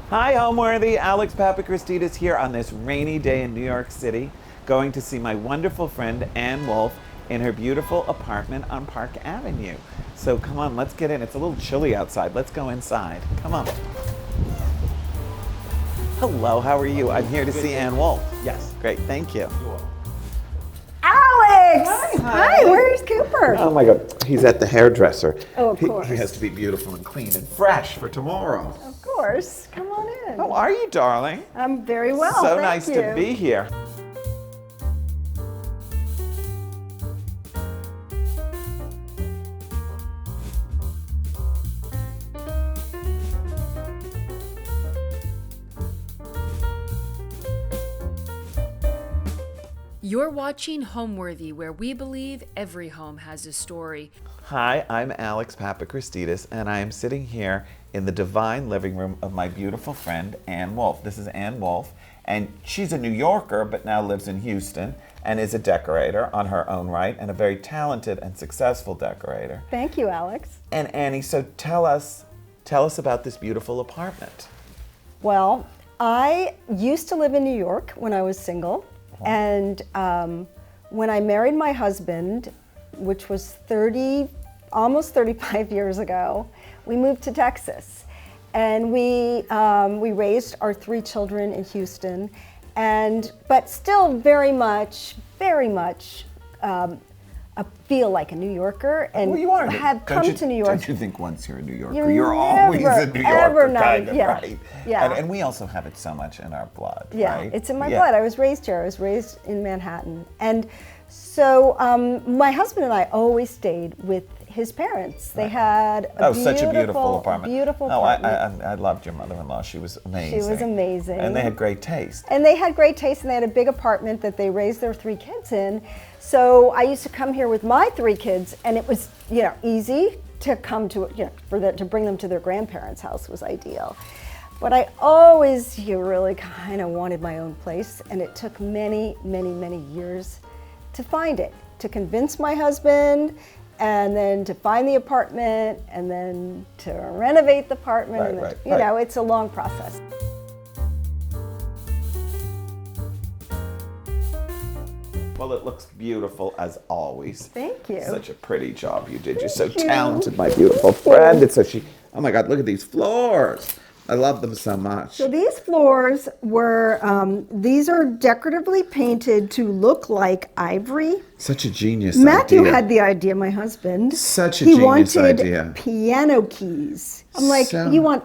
Hi, Homeworthy. Alex Papachristidis here on this rainy day in New York City, going to see my wonderful friend Ann Wolf in her beautiful apartment on Park Avenue. So come on, let's get in. It's a little chilly outside. Let's go inside. Come on. Hello, how are you? I'm here to see Ann Wolf. Yes. Great, thank you. Alex! Hi. Where's Cooper? Oh my God, he's at the hairdresser. Oh, of course. He has to be beautiful and clean and fresh for tomorrow. Of course. Come on in. How are you, darling? I'm very well, So thank nice you. to be here. You're watching Homeworthy, where we believe every home has a story. Hi, I'm Alex Papachristidis, and I am sitting here in the divine living room of my beautiful friend, Ann Wolf. This is Ann Wolf, and she's a New Yorker, but now lives in Houston, and is a decorator on her own right, and a very talented and successful decorator. Thank you, Alex. And Annie, so tell us about this beautiful apartment. Well, I used to live in New York when I was single, and when I married my husband, which was almost 35 years ago, we moved to Texas, and we raised our 3 children in Houston, but still very much I feel like a New Yorker, and Well, you are. have come to New York. Don't you think once you're a New Yorker, You're you're always never, a New ever Yorker, not- kind of, yeah, right? yeah. And we also have it so much in our blood, Yeah, right? it's in my Yeah. blood. I was raised here. I was raised in Manhattan. And so my husband and I always stayed with his parents. They had such a beautiful apartment. Beautiful Oh, apartment. I loved your mother-in-law. She was amazing. She was amazing. And they had great taste. And they had great taste, and they had a big apartment that they raised their 3 kids in. So I used to come here with my 3 kids, and it was, easy to come to, to bring them to their grandparents' house was ideal. But I always really kind of wanted my own place, and it took many, many, many years to find it, to convince my husband, and then to find the apartment, and then to renovate the apartment. Right, and then, right. It's a long process. Well, it looks beautiful as always. Thank you. Such a pretty job you did. You're so Thank you. talented, my beautiful friend. It's so oh my God, look at these floors. I love them so much. So these floors these are decoratively painted to look like ivory. Such a genius Matthew idea. had the idea, my husband. Such a he genius wanted idea. piano keys. I'm like, So- you want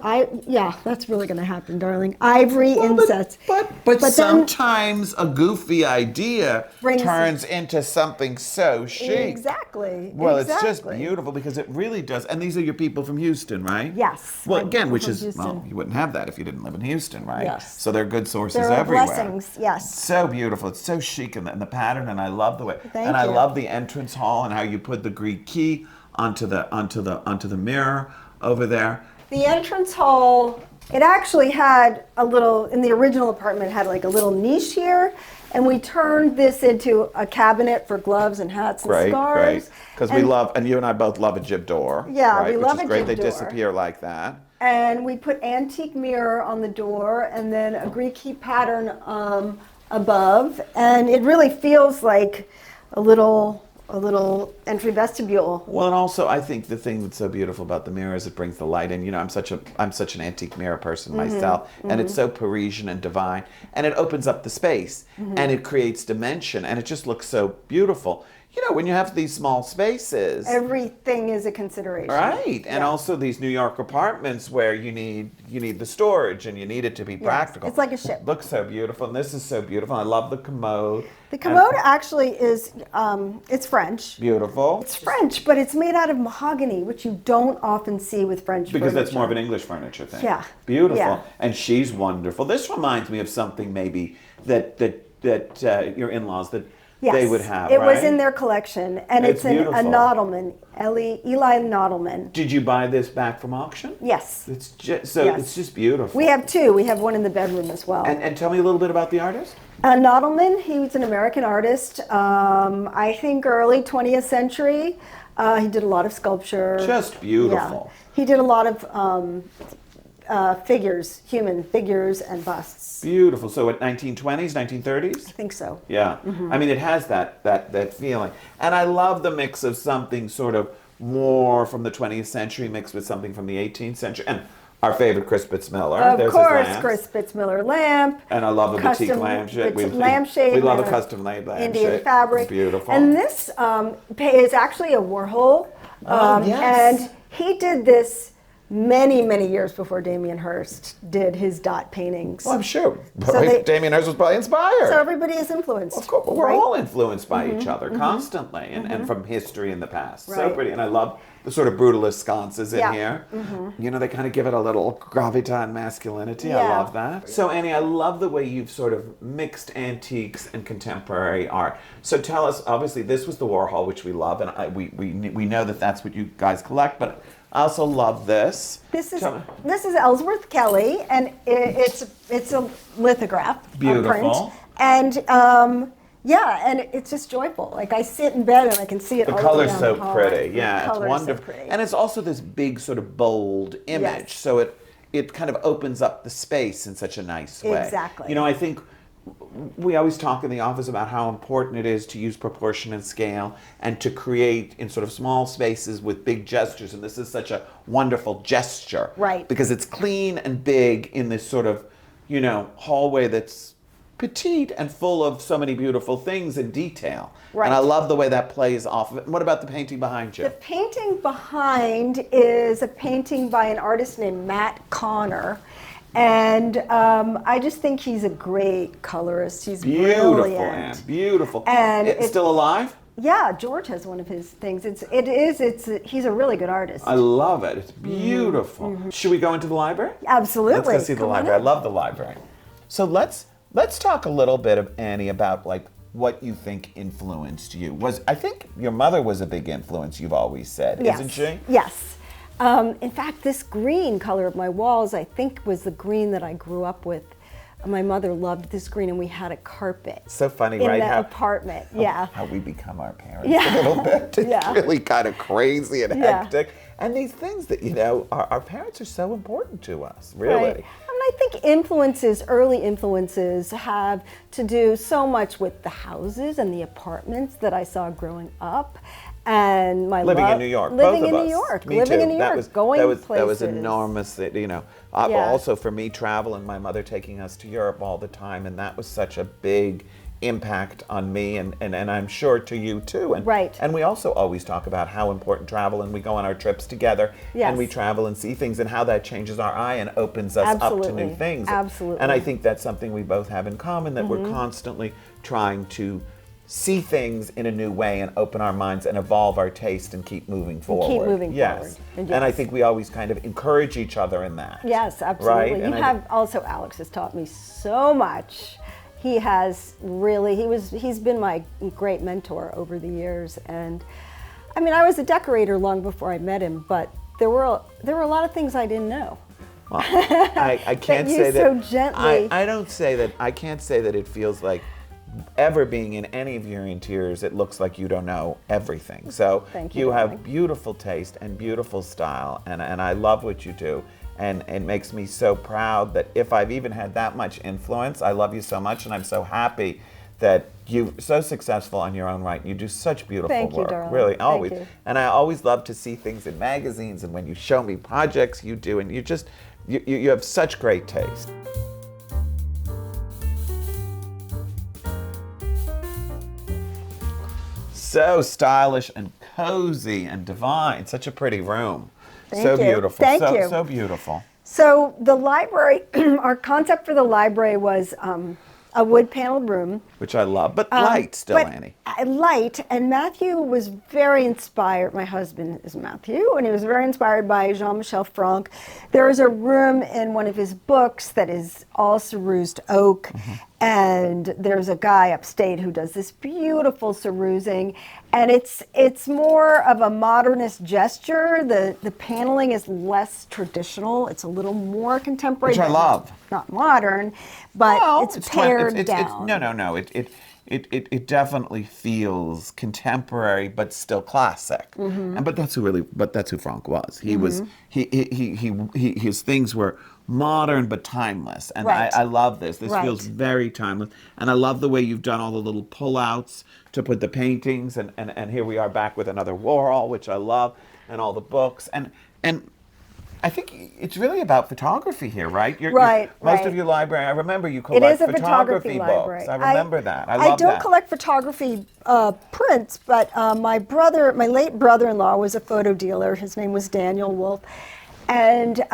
yeah, that's really gonna happen, darling. Ivory insets. But then sometimes a goofy idea Brings- turns into something so chic. Exactly. Well, it's just exactly. beautiful because it really does. And these are your people from Houston, right? Yes, Well, my again, people which from is, Houston. well, you wouldn't have that if you didn't live in Houston, right? Yes. So they're good sources They're everywhere. blessings, yes. So beautiful. It's so chic in the pattern, and I love the way. Thank and I you. love the entrance hall and how you put the Greek key onto the mirror over there. The entrance hall, it actually had in the original apartment, it had like a little niche here, and we turned this into a cabinet for gloves and hats and Great, scarves. because we love, and you and I both love a jib door. Yeah, right? we love Which is a great. jib They door. disappear like that. And we put antique mirror on the door, and then a Greek key pattern above, and it really feels like a little entry vestibule. Well, and also I think the thing that's so beautiful about the mirror is it brings the light in. I'm such an antique mirror person myself, and it's so Parisian and divine, and it opens up the space, and it creates dimension, and it just looks so beautiful. When you have these small spaces. Everything is a consideration. Right, and Yeah. also these New York apartments where you need the storage and you need it to be practical. it's like a ship. Looks so beautiful, and this is so beautiful. I love the commode. The commode actually is, it's French. Beautiful. It's French, but it's made out of mahogany, which you don't often see with French Because that's furniture. more of an English furniture thing. Yeah. Beautiful. Yeah. And she's wonderful. This reminds me of something maybe that your in-laws that Yes, they would have, it right? was in their collection, and It's it's a beautiful. Nodelman, Eli Nodelman. Did you buy this back from auction? Yes. It's just Yes. it's just beautiful. We have 2. We have one in the bedroom as well. And tell me a little bit about the artist. Nodelman, he was an American artist, I think early 20th century. He did a lot of sculpture. Just beautiful. Yeah. He did a lot of figures, human figures and busts. Beautiful. So what, 1920s, 1930s? I think so. Yeah. I mean, it has that feeling. And I love the mix of something sort of more from the 20th century mixed with something from the 18th century. And our favorite Chris Spitzmiller. Of There's course, his lamps. Chris Spitzmiller lamp. And I love a boutique custom lampshade. lampshade. We love a and custom lampshade. Indian fabric. Beautiful. And this is actually a Warhol. Yes. And he did this many, many years before Damien Hirst did his dot paintings. Well, I'm sure. So Damien Hirst was probably inspired. So everybody is influenced. Of course, we're right? all influenced by each other constantly and from history in the past. So Right. pretty. And I love the sort of brutalist sconces in Yeah. here. You know, they kind of give it a little gravitas and masculinity. I Yeah. love that. So Annie, I love the way you've sort of mixed antiques and contemporary art. So tell us, obviously this was the Warhol, which we love, and we know that that's what you guys collect, but I also love this. This is Tell me. Ellsworth Kelly, and it's a lithograph, Beautiful. print, and and it's just joyful. Like I sit in bed and I can see it. The all color's down so the hall. pretty. The Yeah, it's color's so wonderful. pretty. And it's also this big sort of bold image. Yes. So it kind of opens up the space in such a nice way. Exactly. You know, I think we always talk in the office about how important it is to use proportion and scale and to create in sort of small spaces with big gestures. And this is such a wonderful gesture. Right. Because it's clean and big in this sort of, you know, hallway that's petite and full of so many beautiful things and detail. Right. And I love the way that plays off of it. And what about the painting behind you? The painting behind is a painting by an artist named Matt Connor. And I just think he's a great colorist. He's Beautiful, brilliant. Anne. Beautiful. And it's still alive? Yeah, George has one of his things. He's a really good artist. I love it. It's beautiful. Should we go into the library? Absolutely. Let's go see the Come on library. I in. love the library. So let's talk a little bit, Annie, about like what you think influenced you. I think your mother was a big influence, you've always said, Yes. isn't she? Yes. In fact, this green color of my walls, I think, was the green that I grew up with. My mother loved this green, and we had a carpet. So funny, in right? the apartment. Yeah. How we become our parents Yeah. a little bit. It's Yeah. really kind of crazy and Yeah. hectic. And these things that, you know, our parents are so important to us, really. Right. And I think early influences, have to do so much with the houses and the apartments that I saw growing up. And my Living love, in New York, living both in of New us. York, Me living too. in New York, going places. That was enormous. You know, Yeah. also for me, travel and my mother taking us to Europe all the time, and that was such a big impact on me, and I'm sure to you too. And, Right. And we also always talk about how important travel, and we go on our trips together, Yes. and we travel and see things, and how that changes our eye and opens us up to Absolutely. new things. Absolutely. And I think that's something we both have in common, that we're constantly trying to see things in a new way and open our minds and evolve our taste and keep moving forward. moving yes. forward. And I Yes. think we always kind of encourage each other in that. Yes, absolutely. Right? And Also, Alex has taught me so much. He has really, he's been my great mentor over the years. And I mean, I was a decorator long before I met him, but there were a lot of things I didn't know. Well, I can't you say that. so gently- I don't say that. I can't say that it feels like ever being in any of your interiors, it looks like you don't know everything. So Thank you, you have darling. beautiful taste and beautiful style, and I love what you do. And it makes me so proud that if I've even had that much influence, I love you so much, and I'm so happy that you're so successful on your own right. You do such beautiful Thank you, work, darling. really, Thank always. you. And I always love to see things in magazines, and when you show me projects you do, and you have such great taste. So stylish and cozy and divine. Such a pretty room. Thank So you. beautiful. Thank so, you. So beautiful. So the library, our concept for the library was a wood paneled room. Which I love, but light still, But, Annie. Light, and Matthew was very inspired. My husband is Matthew, and he was very inspired by Jean-Michel Franck. There is a room in one of his books that is all cerused oak, and there's a guy upstate who does this beautiful cerusing, and it's more of a modernist gesture. The paneling is less traditional. It's a little more contemporary. Which I but love. Not modern, but Well, it's pared down. No. it definitely feels contemporary, but still classic. And but that's who Frank was. He was his things were modern but timeless. And Right. I love this. This Right. feels very timeless. And I love the way you've done all the little pullouts to put the paintings. And here we are back with another Warhol, which I love, and all the books. And I think it's really about photography here, right? Most of your library, I remember you collect It is a photography library. books. I remember that. I love don't that. collect photography prints, but my late brother-in-law was a photo dealer. His name was Daniel Wolf. And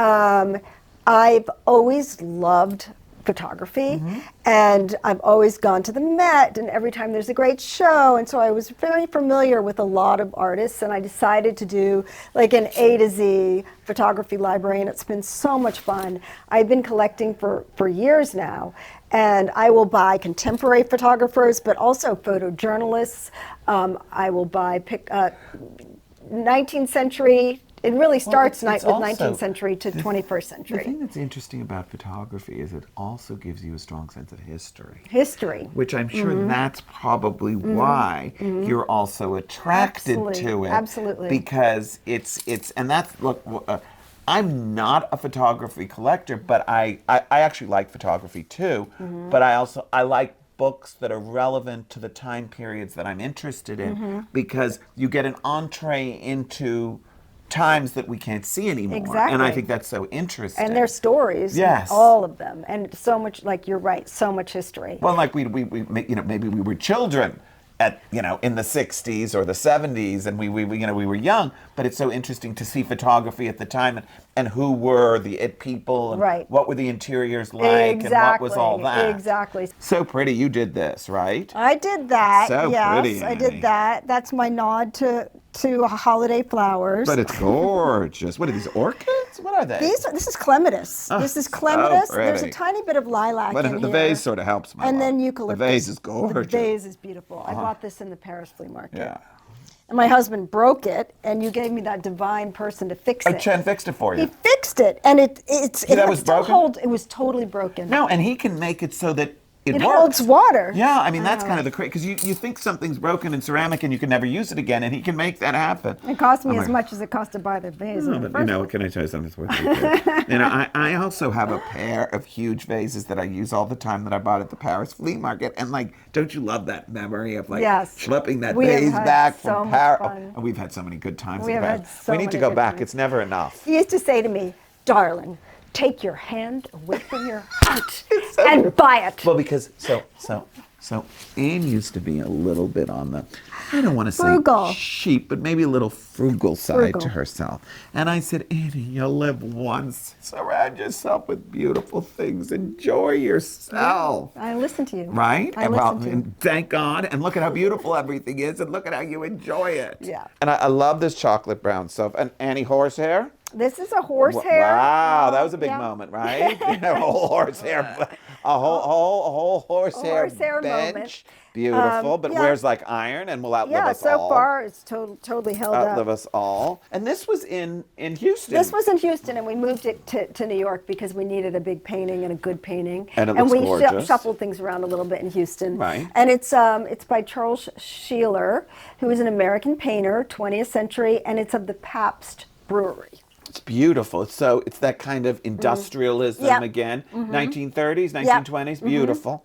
I've always loved photography, and I've always gone to the Met, and every time there's a great show, and so I was very familiar with a lot of artists, and I decided to do like an A to Z photography library, and it's been so much fun. I've been collecting for years now, and I will buy contemporary photographers, but also photojournalists. I will buy 19th century. It really starts with 19th century to 21st century. The thing that's interesting about photography is it also gives you a strong sense of history. History. Which I'm sure that's probably why you're also attracted to it. Absolutely. Because and that's, look, I'm not a photography collector, but I actually like photography too. But I like books that are relevant to the time periods that I'm interested in, because you get an entree into times that we can't see anymore. Exactly. And I think that's so interesting. And their stories, yes, all of them, and so much, like you're right, so much history. Well, like we maybe we were children at in the 60s or the 70s, and we were young, but it's so interesting to see photography at the time, and who were the it people, and right. what were the interiors like, and what was all that. Exactly. So pretty. You did this, right? I did that. So yes, pretty, I Annie. did that. That's my nod to holiday flowers. But it's gorgeous. What are these, orchids? What are they? This is clematis. Oh, this is clematis. so There's a pretty. tiny bit of lilac But in the here. vase sort of helps my And life. then eucalyptus. The vase is gorgeous. The vase is beautiful. I bought this in the Paris flea market. Yeah. And my husband broke it, and you gave me that divine person to fix it. Chen fixed it for you. He fixed it, and it was still broken? It was totally broken. No, and he can make it so that it works. holds water. Yeah, I mean, that's kind of the crazy, because you think something's broken in ceramic and you can never use it again, and he can make that happen. It cost me Oh, as much as it cost to buy the vase. No, but can I tell you something that's worth it? I also have a pair of huge vases that I use all the time that I bought at the Paris flea market, and like, don't you love that memory of like Yes. schlepping that We have vase had back so from much Paris? fun. And we've had so many good times We in have Paris. had so We need to many go good back. times. It's never enough. He used to say to me, "Darling, take your hand away from your heart and buy it." Well, because so Anne used to be a little bit on the, I don't want to say Frugal. cheap, but maybe a little frugal side Frugal. to herself. And I said, Annie, you'll live once. Surround yourself with beautiful things. Enjoy yourself. I listen to you. Right? I listen to you. And thank God. And look at how beautiful everything is. And look at how you enjoy it. Yeah. And I love this chocolate brown stuff. And Annie, horsehair? This is a horsehair. Wow, that was a big Yeah. moment, right? A whole horsehair, a whole horsehair horsehair bench. moment. Beautiful, but yeah. wears like iron and will outlive Yeah, us so all. far it's totally held Outlive up. us all. And this was in Houston. This was in Houston, and we moved it to New York because we needed a big painting and a good painting. And it looks we gorgeous. shuffled things around a little bit in Houston. Right. And it's by Charles Sheeler, who is an American painter, 20th century, and it's of the Pabst Brewery. It's beautiful. It's that kind of industrialism Yep. again. 1930s, 1920s, beautiful.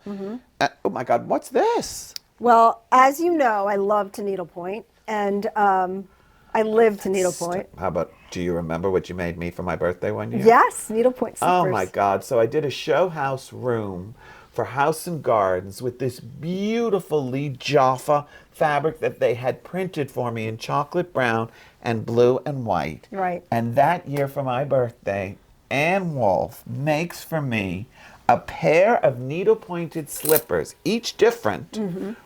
Oh my God, what's this? Well, as you know, I love to needlepoint, and I live to needlepoint. How about, do you remember what you made me for my birthday one year? Yes, needlepoint slippers. Oh my God. So I did a show house room for House and Gardens with this beautiful Lee Jaffa fabric that they had printed for me in chocolate brown and blue and white. Right. And that year for my birthday, Ann Wolf makes for me a pair of needle-pointed slippers, each different,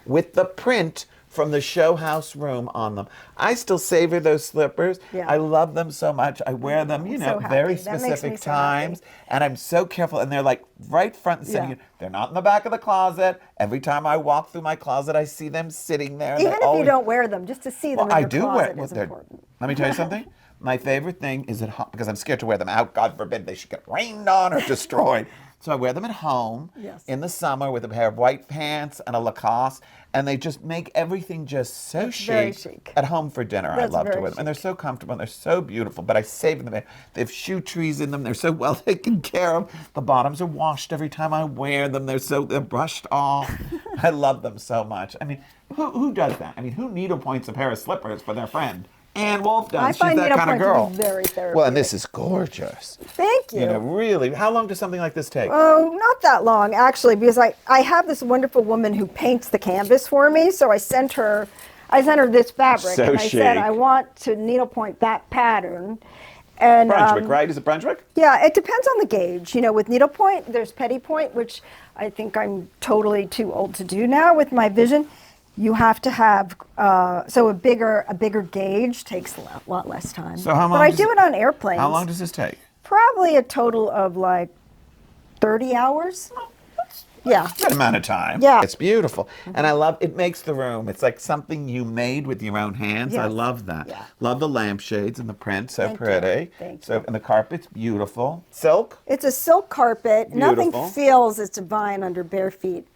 with the print from the show house room on them. I still savor those slippers. Yeah. I love them so much. I wear them, so happy. very That makes me specific so happy. times. And I'm so careful. And they're like right front and center. Yeah. They're not in the back of the closet. Every time I walk through my closet, I see them sitting there. and Even they if you always- don't wear them, just to see them Well, in I your do wear closet well, is they're- important. Let me tell you something. My favorite thing is at home, because I'm scared to wear them out. God forbid they should get rained on or destroyed. So I wear them at home in the summer with a pair of white pants and a Lacoste, and they just make everything just so very chic. chic. At home for dinner, I That's love to very wear them. And they're chic. so comfortable and they're so beautiful, but I save them. They have shoe trees in them. They're so well taken care of. The bottoms are washed every time I wear them. They're brushed off. I love them so much. I mean, who does that? I mean, who needlepoints a pair of slippers for their friend? Ann Wolf does. I She's find that kind of needlepoint to girl. be very therapeutic. Well, and this is gorgeous. Thank you. You know, really. How long does something like this take? Oh, not that long, actually, because I have this wonderful woman who paints the canvas for me, so I sent her this fabric, So and I said, chic. I want to needlepoint that pattern. And, Brunswick, right? Is it Brunswick? Yeah, it depends on the gauge. You know, with needlepoint, there's petit point, which I think I'm totally too old to do now with my vision. You have to have, so a bigger gauge takes a lot less time. So how long But I does do it- it on airplanes. How long does this take? Probably a total of like 30 hours. Yeah. Good amount of time. Yeah. It's beautiful. And I love, it makes the room, it's like something you made with your own hands. I Yes. love that. Yeah. Love the lampshades and the print, so Thank you. pretty. Thank So, you. and the carpet's beautiful. Silk? It's a silk carpet. Beautiful. Nothing feels as divine under bare feet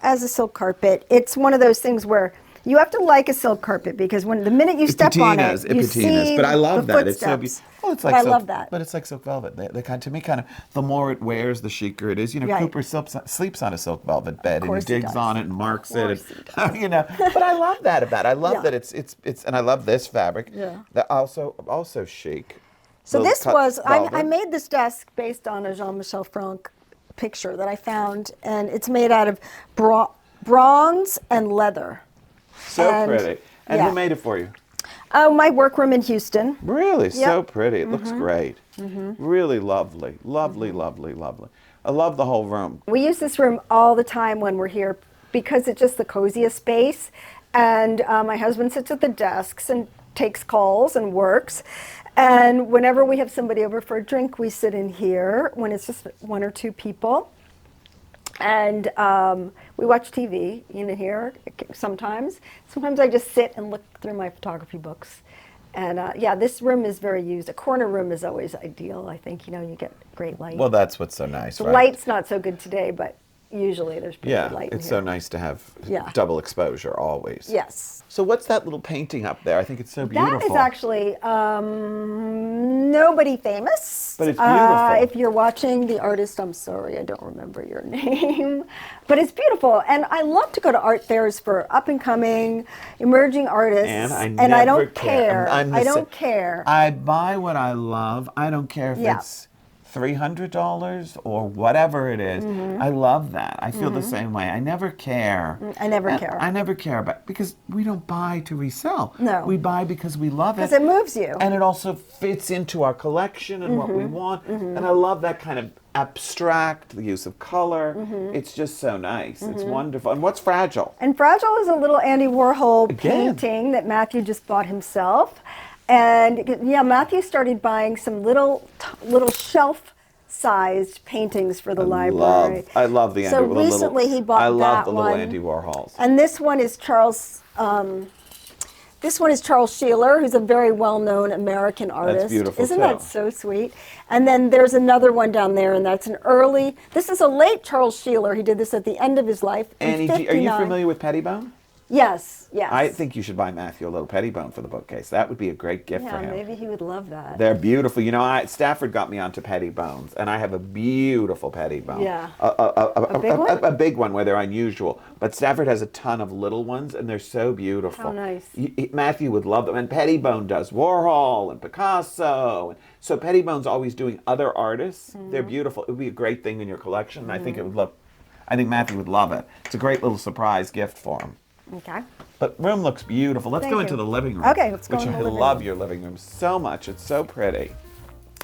as a silk carpet. It's one of those things where you have to like a silk carpet because the minute you step on it, you see But I love the that. It's so footsteps. beautiful. Well, it's But like I silk, love that. But it's like silk velvet. They kind, to me, kind of, the more it wears, the chicer it is. You know, Right. Cooper sleeps on a silk velvet bed and he course he digs does. on it and marks it. course And, you know, but I love that about it. I love Yeah. that it's, and I love this fabric. Yeah. That also chic. So Little this cut was, I velvet. made this desk based on a Jean-Michel Franck picture that I found, and it's made out of bronze and leather. So and- pretty. And yeah. who made it for you? Oh, my workroom in Houston. Really, so Yep. pretty. It looks great. Really lovely, lovely, lovely, lovely. I love the whole room. We use this room all the time when we're here because it's just the coziest space. And my husband sits at the desks and takes calls and works. And whenever we have somebody over for a drink, we sit in here when it's just one or two people. And we watch TV in here sometimes. Sometimes I just sit and look through my photography books. And yeah, this room is very used. A corner room is always ideal, I think. You know, you get great light. Well, that's what's so nice, The right? light's not so good today, but usually there's pretty good light in it's here. so nice to have Yeah. double exposure always. Yes. So what's that little painting up there? I think it's so beautiful. That is actually nobody famous. But it's beautiful. If you're watching the artist, I'm sorry, I don't remember your name. But it's beautiful. And I love to go to art fairs for up and coming, emerging artists. And I I never don't care. care. I'm the I don't sa- care. I buy what I love. I don't care if Yeah. it's $300 or whatever it is. I love that. I feel the same way. I never care. I never And care. I never care about, because we don't buy to resell. No. We buy because we love it. Because it moves you. And it also fits into our collection and what we want. And I love that kind of abstract, the use of color. It's just so nice. It's wonderful. And what's fragile? And Fragile is a little Andy Warhol Again. painting that Matthew just bought himself. And yeah, Matthew started buying some little shelf-sized paintings for the library. I love the Andy. So the little- recently he bought I love that the little one. Andy Warhols. And this one is Charles. This one is Charles Sheeler, who's a very well-known American artist. beautiful, Isn't too. that so sweet? And then there's another one down there, and that's an early. This is a late Charles Sheeler. He did this at the end of his life. in Annie, are you 59. familiar with Pettibone? Yes, yes. I think you should buy Matthew a little Pettibone for the bookcase. That would be a great gift for Yeah, him. maybe he would love that. They're beautiful. You know, Stafford got me onto Pettibones, and I have a beautiful Pettibone. Yeah. A big one? A big one where they're unusual. But Stafford has a ton of little ones, and they're so beautiful. How nice. Matthew would love them. And Pettibone does Warhol and Picasso. And so Pettibone's always doing other artists. Mm-hmm. They're beautiful. It would be a great thing in your collection, and I think Matthew would love it. It's a great little surprise gift for him. Okay. But room looks beautiful. Let's Thank go you. into the living room. Okay, let's go Which in the I living love room. your living room so much. It's so pretty.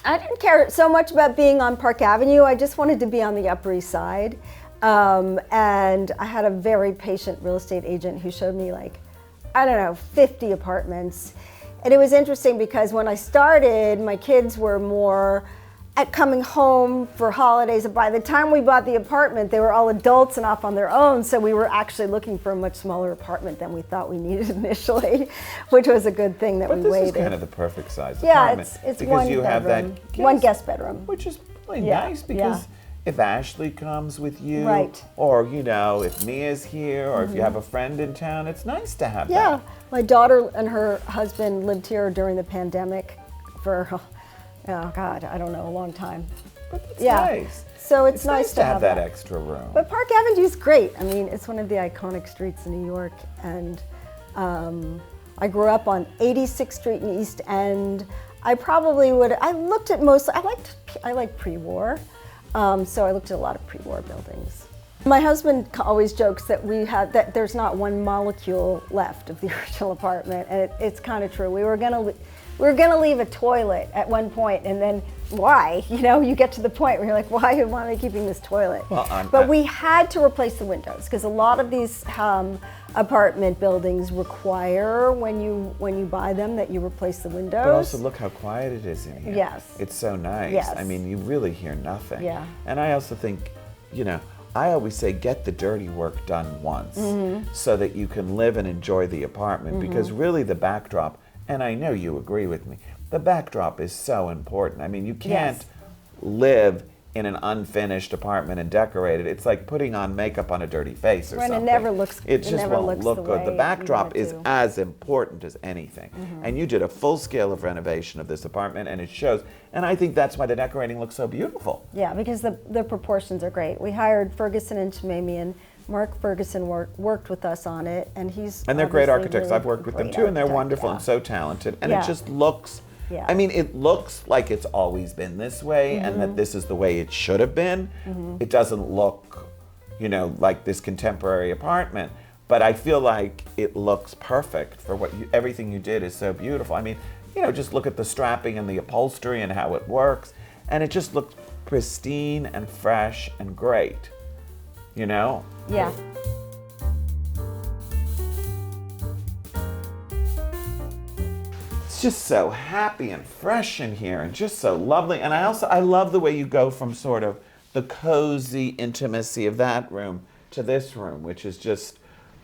I didn't care so much about being on Park Avenue. I just wanted to be on the Upper East Side. And I had a very patient real estate agent who showed me 50 apartments. And it was interesting because when I started, my kids were more at coming home for holidays. And by the time we bought the apartment, they were all adults and off on their own. So we were actually looking for a much smaller apartment than we thought we needed initially, which was a good thing that But we this waited. is kind of the perfect size Yeah, apartment. it's because one you have bedroom, that one guest bedroom. which is really Yeah, nice because yeah. if Ashley comes with you, Right. or if Mia's here, or if you have a friend in town, it's nice to have Yeah, that. my daughter and her husband lived here during the pandemic for, oh God, I don't know, a long time. But that's Yeah. nice. So it's nice to have that extra room. But Park Avenue is great. I mean, it's one of the iconic streets in New York, and I grew up on 86th Street in East End. I probably would. I looked at most. I liked pre-war, so I looked at a lot of pre-war buildings. My husband always jokes that there's not one molecule left of the original apartment, and it's kind of true. We were gonna leave a toilet at one point, and then why? You get to the point where you're like, why am I keeping this toilet? But we had to replace the windows because a lot of these apartment buildings require when you buy them that you replace the windows. But also look how quiet it is in here. Yes. It's so nice. Yes. I mean, you really hear nothing. Yeah. And I also think, I always say get the dirty work done once so that you can live and enjoy the apartment because really the backdrop, and I know you agree with me, the backdrop is so important. I mean, you can't live in an unfinished apartment and decorate it. It's like putting on makeup on a dirty face or Right, something. it never looks. It just never won't looks look good. The way backdrop you is want it to. as important as anything. And you did a full scale of renovation of this apartment and it shows. And I think that's why the decorating looks so beautiful. Yeah, because the proportions are great. We hired Ferguson and Chimamian. Mark Ferguson worked with us on it, and And they're great obviously architects. really I've worked with them great too, and they're architect, wonderful yeah. and so talented. And Yeah. it just looks, Yeah. I mean, it looks like it's always been this way and that this is the way it should have been. It doesn't look, like this contemporary apartment, but I feel like it looks perfect for everything you did is so beautiful. I mean, just look at the strapping and the upholstery and how it works, and it just looks pristine and fresh and great, Yeah. It's just so happy and fresh in here and just so lovely. And I love the way you go from sort of the cozy intimacy of that room to this room, which is just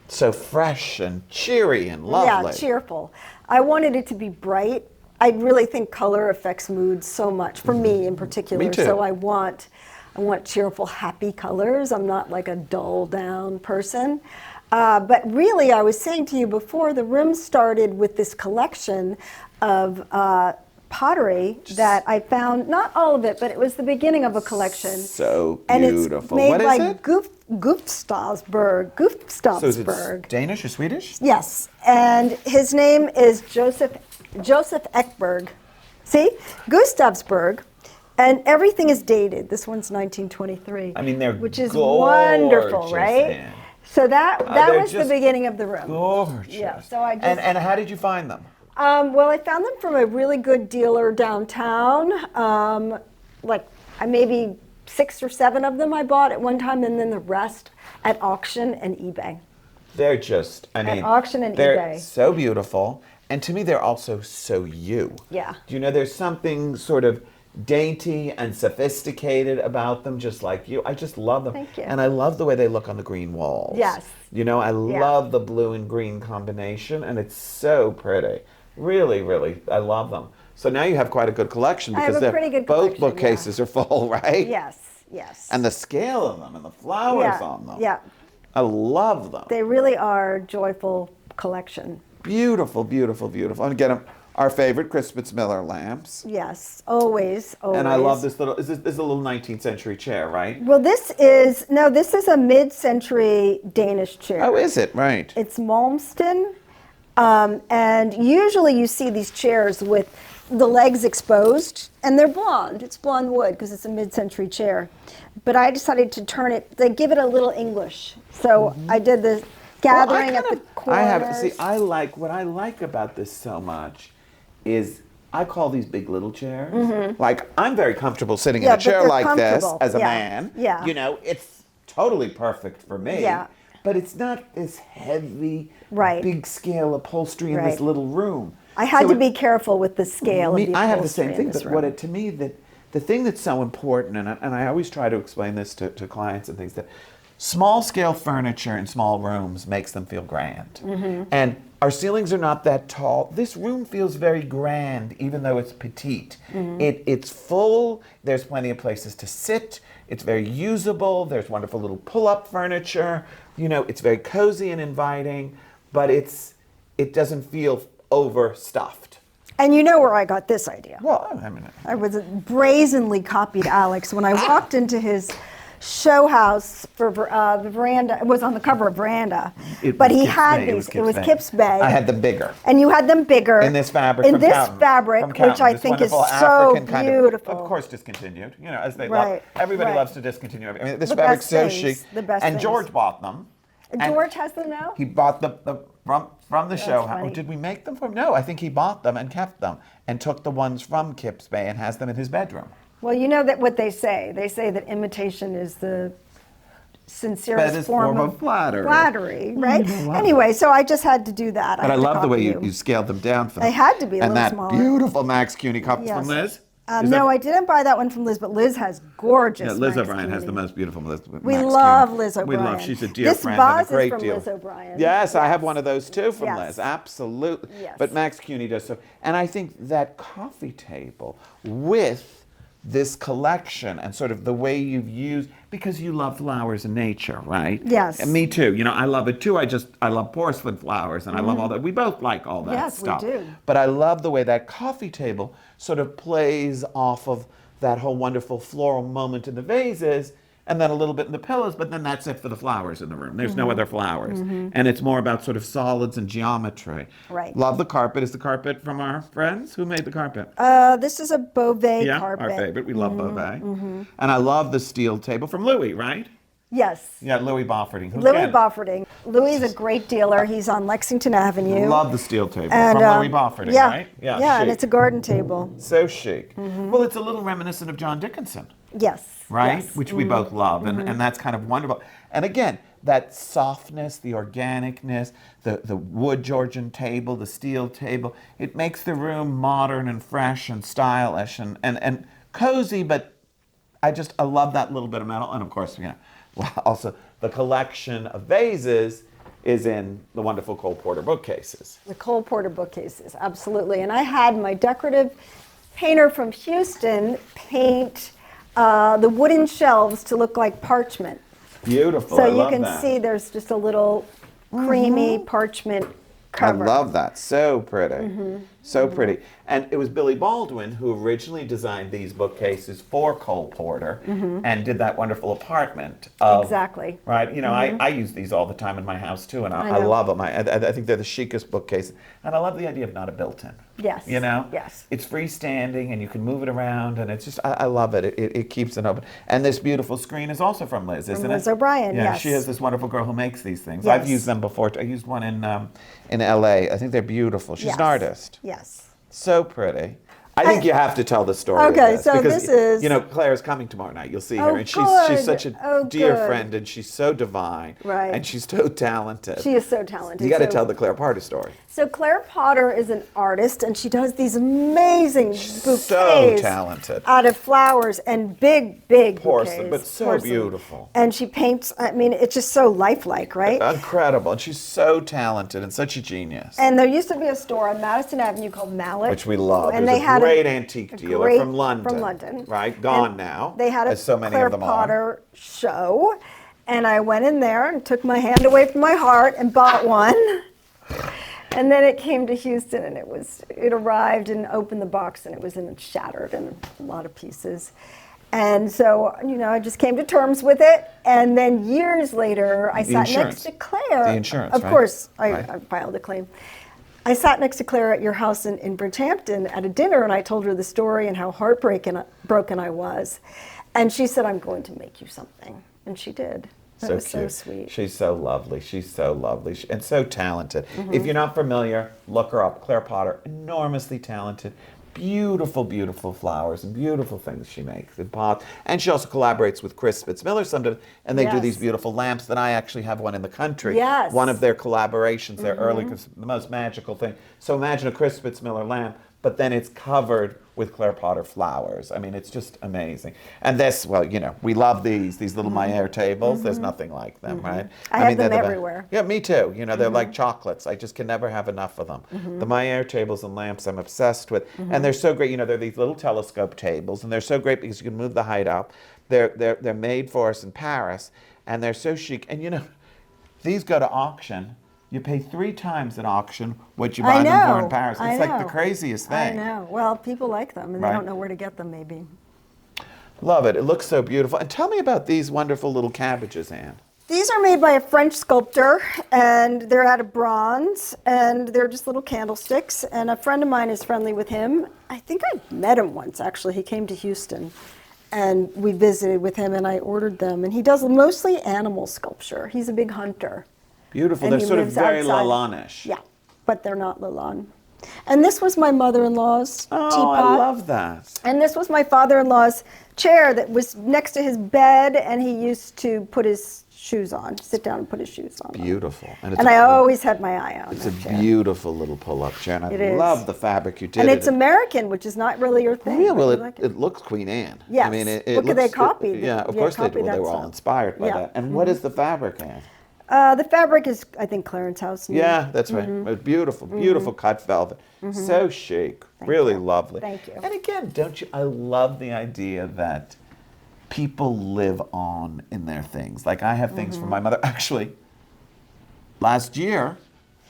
so fresh and cheery and lovely. Yeah, cheerful. I wanted it to be bright. I really think color affects mood so much, for me in particular. Me too. So I want cheerful, happy colors. I'm not like a dull down person. But really, I was saying to you before, the room started with this collection of pottery that I found, not all of it, but it was the beginning of a collection. So And beautiful. it's made What is by it? Gustavsberg. So is it Danish or Swedish? Yes, and his name is Joseph Ekberg. See, Gustavsberg, and everything is dated. This one's 1923. I mean, they're which is gorgeous, wonderful, right? Ann. So that They're was the just beginning of the room. Gorgeous. Yeah, so I just- And how did you find them? Well, I found them from a really good dealer downtown. Maybe 6 or 7 of them I bought at one time, and then the rest at auction and eBay. They're just, auction and they're eBay. so beautiful. And to me, they're also so you. Yeah. Do you know there's something sort of dainty and sophisticated about them, just like you. I just love them. Thank you. And I love the way they look on the green walls. Yes. I love the blue and green combination, and it's so pretty. Really, really, I love them. So now you have quite a good collection I have because a pretty good both collection, bookcases are full, right? Yes. And the scale of them and the flowers on them. Yeah. I love them. They really are joyful collection. Beautiful, beautiful, beautiful. And again, our favorite Crispus Miller lamps. Yes, always. And I love this little, this is a little 19th century chair, right? Well, this is a mid-century Danish chair. Oh, is it? Right. It's Malmsteen. And usually you see these chairs with the legs exposed, and they're blonde. It's blonde wood because it's a mid-century chair. But I decided to turn it, they give it a little English. So I did the gathering at the corners. What I like about this so much is I call these big little chairs. Like, I'm very comfortable sitting in a but chair they're like this comfortable. as a Yeah. man. Yeah. It's totally perfect for me. Yeah. But it's not this heavy, Right. big scale upholstery in this Right. little room. I had So to be careful with the scale of the I have the same upholstery in thing, this but room. to me, the thing that's so important, and I always try to explain this to clients and things, that small scale furniture in small rooms makes them feel grand. And our ceilings are not that tall. This room feels very grand, even though it's petite. It's full. There's plenty of places to sit. It's very usable. There's wonderful little pull-up furniture. You know, it's very cozy and inviting, but it doesn't feel overstuffed. And you know where I got this idea? Well, I mean, I was brazenly copied Alex when I walked into his show house for the veranda. It was on the cover of Veranda, but he had these. It was Kip's Bay. I had them bigger. And you had them bigger In this fabric. In from this Cowden, fabric, from Cowden, which I this think is so wonderful African beautiful. Of course, discontinued. You know, as they Right, love. Everybody right. loves to discontinue. I mean, this The fabric's best so things, chic. the best and things. George bought them. And George has them now? He bought the from the show. funny. Did we make them from? No, I think he bought them and kept them and took the ones from Kip's Bay and has them in his bedroom. Well, you know that what they say. They say that imitation is the sincerest That is form of flattery. Flattery, right? Anyway, so I just had to do that. But I love the way you scaled them down for them. They had to be a and little that smaller. beautiful Max Cuny cup Yes. from Liz. No, I didn't buy that one from Liz, but Liz has gorgeous. Yeah, Liz Max O'Brien has Cuny. the most beautiful Liz. We Max love Cuny. Liz We O'Brien. love. She's a dear This friend and vase a is great from deal. Liz O'Brien. Yes, I have Yes. one of those too from Yes. Liz. Absolutely. Yes. But Max Cuny does so. And I think that coffee table with this collection and sort of the way you've used, because you love flowers and nature, right? Yes. And me too. You know, I love it too. I love porcelain flowers and I love all that. We both like all that Yes, we stuff. do. But I love the way that coffee table sort of plays off of that whole wonderful floral moment in the vases, and then a little bit in the pillows, but then that's it for the flowers in the room. There's no other flowers. And it's more about sort of solids and geometry. Right. Love the carpet. Is the carpet from our friends? Who made the carpet? This is a Beauvais Yeah, carpet. our favorite. We love Beauvais. And I love the steel table from Louis, right? Yes. Yeah, Louis Bofferding. Louis Bofferding. Louis is a great dealer. He's on Lexington Avenue. Love the steel table And, from Louis Bofferding, yeah, right? Yeah, and chic. it's a garden table. So chic. Well, it's a little reminiscent of John Dickinson. Yes. Right? Yes. Which we both love, and that's kind of wonderful. And again, that softness, the organicness, the wood Georgian table, the steel table, it makes the room modern and fresh and stylish and cozy, but I love that little bit of metal. And of course, also the collection of vases is in the wonderful Cole Porter bookcases. The Cole Porter bookcases, absolutely. And I had my decorative painter from Houston paint the wooden shelves to look like parchment. Beautiful. So I you love can that. see there's just a little creamy parchment cover. I love that. So pretty. So pretty. And it was Billy Baldwin who originally designed these bookcases for Cole Porter and did that wonderful apartment. Exactly. Right? You know, I use these all the time in my house too, and I know. love them. I think they're the chicest bookcases. And I love the idea of not a built-in. Yes. You know? Yes. It's freestanding and you can move it around, and it's just, I love it. It keeps it open. And this beautiful screen is also from Liz, isn't it? Liz O'Brien, Yeah, yes. she has this wonderful girl who makes these things. Yes. I've used them before. I used one in LA. I think they're beautiful. She's Yes. an artist. Yes. So pretty. I think you have to tell the story. Okay, of this so because, this is- You know, Claire's coming tomorrow night. You'll see Oh, her, and she's good. such a Oh, dear good. friend, and she's so divine, Right. and she's so talented. She is so talented. You got to So- tell the Claire Potter story. So Claire Potter is an artist, and she does these amazing bouquets so talented. out of flowers and big Porcelain, bouquets. but so Porcelain. beautiful. And she paints. I mean, it's just so lifelike, right? Incredible, and she's so talented and such a genius. And there used to be a store on Madison Avenue called Mallet, Which we love. And There's they a had great antique dealer great- from London. Right, gone And now. They had a as so many Claire of them Potter show, and I went in there and took my hand away from my heart and bought one. And then it came to Houston, and it arrived and opened the box, and it was shattered in a lot of pieces. And so, I just came to terms with it. And then years later, I sat insurance. next to Claire. The insurance, Of right? course, Right. I filed a claim. I sat next to Claire at your house in Bridgehampton at a dinner, and I told her the story and how broken I was. And she said, "I'm going to make you something." And she did. That was so sweet. She's so lovely. She's so lovely and so talented. If you're not familiar, look her up. Claire Potter, enormously talented. Beautiful, beautiful flowers and beautiful things she makes in pots. And she also collaborates with Chris Fitzmiller sometimes, and they do Yes. these beautiful lamps that I actually have one in the country. Yes. One of their collaborations, their early, the most magical thing. So imagine a Chris Fitzmiller lamp, but then it's covered with Claire Potter flowers. I mean, it's just amazing. And this, well, you know, we love these little Maier tables. There's nothing like them, right? I have them they're the everywhere. Yeah, me too. You know, they're like chocolates. I just can never have enough of them. The Maier tables and lamps I'm obsessed with. And they're so great. You know, they're these little telescope tables, and they're so great because you can move the height up. They're made for us in Paris, and they're so chic. And you know, these go to auction. You pay 3 times at auction what you buy them for in Paris. It's like the craziest thing. I know. Well, people like them, and they don't know where to get them, maybe. Love it. It looks so beautiful. And tell me about these wonderful little cabbages, Anne. These are made by a French sculptor, and they're out of bronze, and they're just little candlesticks. And a friend of mine is friendly with him. I think I met him once, actually. He came to Houston, and we visited with him, and I ordered them. And he does mostly animal sculpture. He's a big hunter. Beautiful. And They're he sort of lives very outside. Lalande-ish. Yeah, but they're not Lalande. And this was my mother-in-law's teapot. I love that. And this was my father-in-law's chair that was next to his bed, and he used to put his shoes on, sit down and put his shoes on. Beautiful. And I always had my eye on It's a that chair. beautiful little pull-up chair, and I It is. love the fabric you did. And it's American, which is not really your thing. Yeah, well, but you like it looks Queen Anne. Yes. I mean, it Look, looks, they copied it. Yeah, of Yeah, course they copied did. Well, they that were all style. inspired by Yeah. that. And what is the fabric, Anne? The fabric is, I think, Clarence House. Yeah, that's right. It's beautiful, beautiful cut velvet. So chic, really lovely. Thank you. And again, don't you? I love the idea that people live on in their things. Like I have things from my mother. Actually, last year,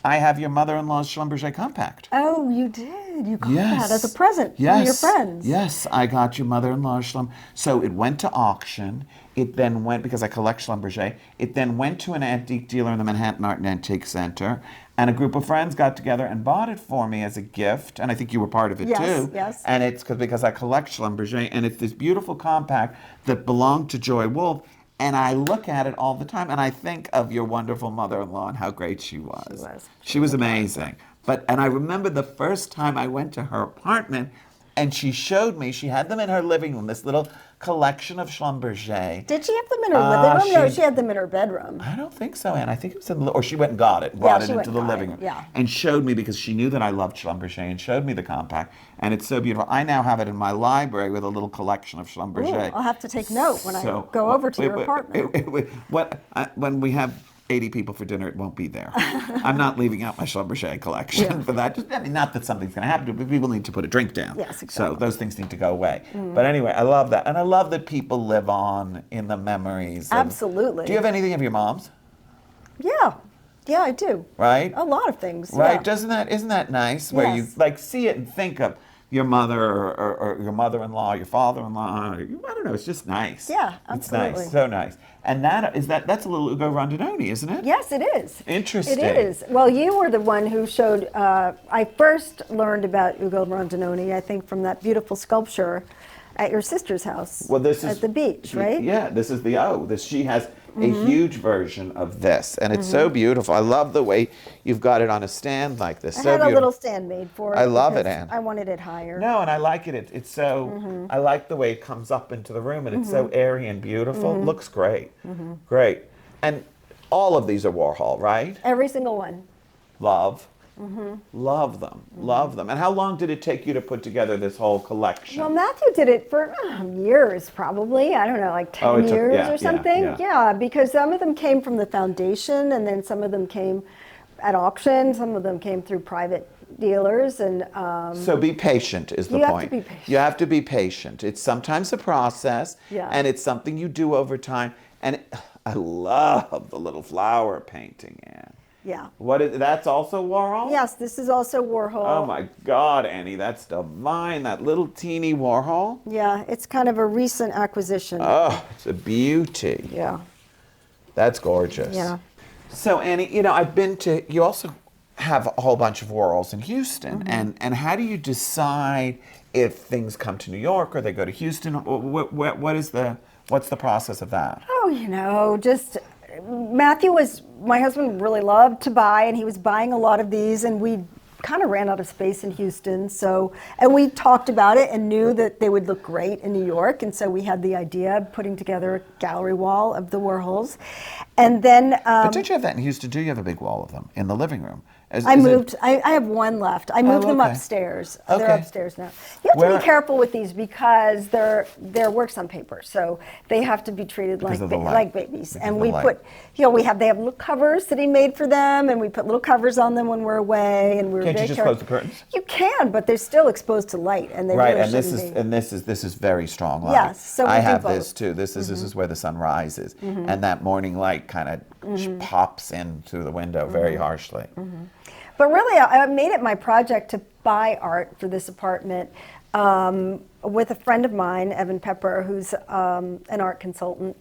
I have your mother-in-law's Schlumberger compact. Oh, you did. You got Yes. that as a present from your friends. Yes, I got your mother-in-law's Schlum. So it went to auction. It then went, because I collect Schlumberger, it then went to an antique dealer in the Manhattan Art and Antique Center. And a group of friends got together and bought it for me as a gift. And I think you were part of it Yes, too. yes. And it's because I collect Schlumberger. And it's this beautiful compact that belonged to Joy Wolf. And I look at it all the time, and I think of your wonderful mother-in-law and how great she was. She was amazing. And I remember the first time I went to her apartment, and she showed me, she had them in her living room, this little collection of Schlumberger. Did she have them in her living room? No, she had them in her bedroom. I don't think so, Anne. I think it was in, or she went and got it, brought it into the living room, yeah. and showed me, because she knew that I loved Schlumberger, and showed me the compact, and it's so beautiful. I now have it in my library with a little collection of Schlumberger. Ooh, I'll have to take note when I go over to your apartment. When we have 80 people for dinner, it won't be there. I'm not leaving out my Schlumberger collection for that. Just, I mean, not that something's going to happen, but people need to put a drink down. Yes, exactly. So those things need to go away. But anyway, I love that. And I love that people live on in the memories. Absolutely. Do you have anything of your mom's? Yeah. Yeah, I do. Right? A lot of things. Right? Yeah. Isn't that nice? Where you Yes. like see it and think of your mother or your mother-in-law, your father-in-law. I don't know. It's just nice. Yeah, It's absolutely. nice. So nice. And that's a little Ugo Rondinoni, isn't it? Yes, it is. Interesting. It is. Well, you were the one who showed, I first learned about Ugo Rondinoni, I think, from that beautiful sculpture at your sister's house. Well, this is at the beach, right? Yeah, this is she has a huge version of this, and it's so beautiful. I love the way you've got it on a stand like this. I So had a beautiful. little stand made for it. I love it, because Anne. I wanted it higher. No, and I like it. It's so. I like the way it comes up into the room, and it's so airy and beautiful. Looks great. Great. And all of these are Warhol, right? Every single one. Love. Love them. Love them. And how long did it take you to put together this whole collection? Well, Matthew did it for years, probably. I don't know, like 10 years yeah, or something. yeah. Yeah, because some of them came from the foundation, and then some of them came at auction. Some of them came through private dealers, and So be patient is the You have to point. be patient. You have to be patient. It's sometimes a process, Yeah. and it's something you do over time. And I love the little flower painting, Anne. yeah. That's also Warhol? Yes, this is also Warhol. Oh my God, Annie, that's divine. That little teeny Warhol. Yeah, it's kind of a recent acquisition. Oh, it's a beauty. Yeah. That's gorgeous. Yeah. So Annie, you also have a whole bunch of Warhols in Houston. And how do you decide if things come to New York or they go to Houston? What's the process of that? Oh, just my husband really loved to buy, and he was buying a lot of these, and we kind of ran out of space in Houston. So, and we talked about it and knew that they would look great in New York. And so we had the idea of putting together a gallery wall of the Warhols. And then... but don't you have that in Houston too? You have a big wall of them in the living room. I have one left. I moved them upstairs. Okay. They're upstairs now. You have to be careful with these because they're works on paper, so they have to be treated like babies. And we put, they have little covers that he made for them, and we put little covers on them when we're away. And we're Can't you just close the curtains? You can, but they're still exposed to light, and they right. Really And this is very strong light. Yes, so I have this too. This is where the sun rises, and that morning light kind of pops in through the window very harshly. But really, I made it my project to buy art for this apartment with a friend of mine, Evan Pepper, who's an art consultant.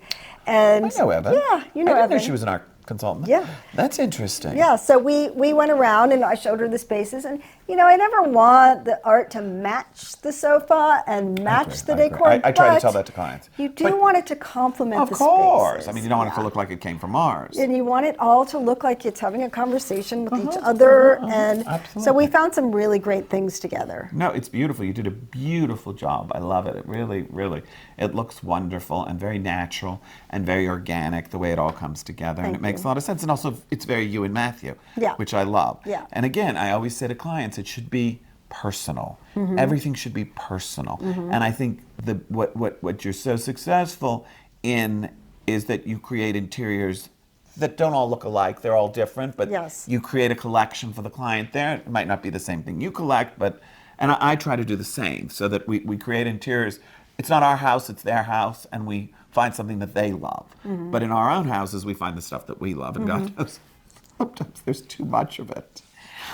And I know Evan. Yeah, you know I didn't Evan. know she was an art consultant. Yeah. That's interesting. Yeah, so we went around and I showed her the spaces, and I never want the art to match the sofa and match the decor. I try to tell that to clients. You do want it to complement the spaces. Of course. I mean, you don't want it to look like it came from Mars. And you want it all to look like it's having a conversation with each other. And so we found some really great things together. No, it's beautiful. You did a beautiful job. I love it. It really, really, it looks wonderful and very natural and very organic, the way it all comes together. And it makes a lot of sense. And also, it's very you and Matthew, which I love. Yeah. And again, I always say to clients, it should be personal. Everything should be personal. And I think what you're so successful in is that you create interiors that don't all look alike. They're all different, but you create a collection for the client there. It might not be the same thing you collect, and I try to do the same so that we create interiors. It's not our house, it's their house, and we find something that they love. But in our own houses, we find the stuff that we love, and God knows, sometimes there's too much of it.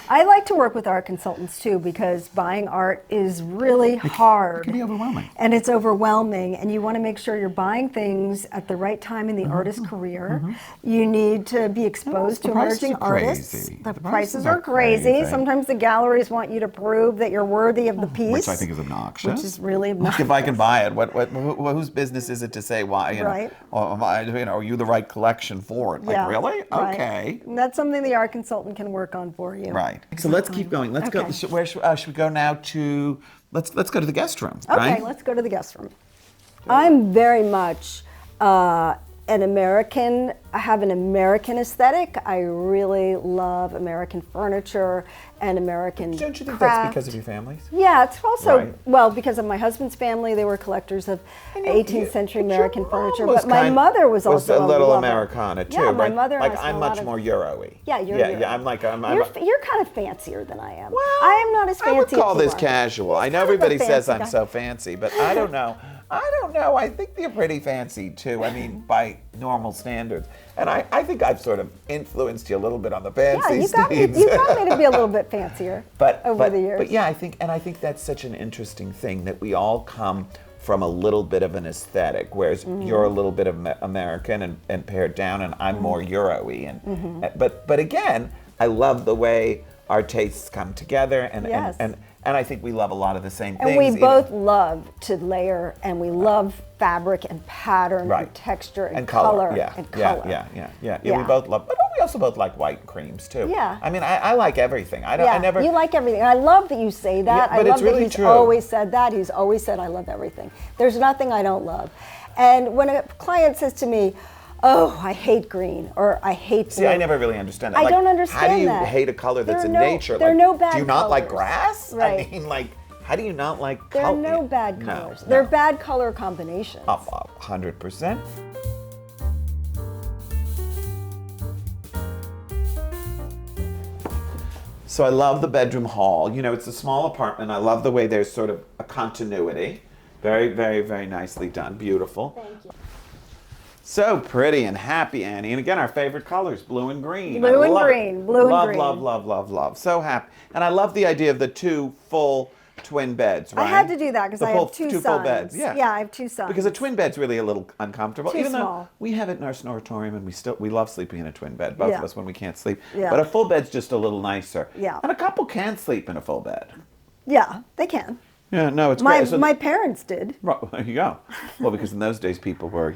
I like to work with art consultants too because buying art is really hard. It can be overwhelming. And it's overwhelming, and you want to make sure you're buying things at the right time in the artist's career. You need to be exposed to emerging artists. The prices are crazy. Sometimes the galleries want you to prove that you're worthy of the piece. Which I think is obnoxious. Which is really obnoxious. If I can buy it, whose business is it to say why? Right. Are you the right collection for it? Like, really? Right. Okay. And that's something the art consultant can work on for you. Right. So let's keep going. Let's go. Where should we go now to? Let's go to the guest room. Okay, let's go to the guest room. I'm very much an American. I have an American aesthetic. I really love American furniture and American Don't you think craft. that's because of your families? Yeah, it's also, well, because of my husband's family. They were collectors of 18th century American furniture. But my mother was also a little lover. Americana too, yeah, my right? mother Like has I'm much more Euro-y. Yeah, you're yeah. I'm you're kind of fancier than I am. Well, I am not as fancy I would call as you this are. casual. I know kind of a everybody says fancy I'm guy. so fancy, but I don't know. I think you're pretty fancy too. I mean, by normal standards. And I think I've sort of influenced you a little bit on the fancy Yeah, you got me to be a little bit fancier over the years. But yeah, I think that's such an interesting thing that we all come from a little bit of an aesthetic, whereas you're a little bit of American and pared down, and I'm more Euro-y. But again, I love the way our tastes come together, and I think we love a lot of the same things. And we both love to layer, and we love fabric and pattern and texture and color. Yeah, we both love, but we also both like white creams too. Yeah. I mean, I like everything. I never. You like everything. I love that you say that. Yeah, but I love it's really that he's true. always said that. He's always said, I love everything. There's nothing I don't love. And when a client says to me, oh, I hate green, or I hate blue. See, I never really understand that. I don't understand How do you that. hate a color that's in nature? There are no bad Do you not like colors. grass? Right. I mean, like, how do you not like There color? are no bad colors. No. They're bad color combinations. 100%. So I love the bedroom hall. You know, it's a small apartment. I love the way there's sort of a continuity. Very, very, very nicely done. Beautiful. Thank you. So pretty and happy, Annie. And again, our favorite colors, blue and green. Blue and green. Blue and green. Love. So happy. And I love the idea of the two full twin beds, right? I had to do that because I have two sons. Full beds, yeah. Yeah, I have two sons. Because a twin bed's really a little uncomfortable. Too Even though small. we have it in our sanatorium and we love sleeping in a twin bed, both of us when we can't sleep. Yeah. But a full bed's just a little nicer. Yeah. And a couple can sleep in a full bed. Yeah, they can. Yeah, no, it's great. My parents did. Well, there you go. Well, because in those days people were,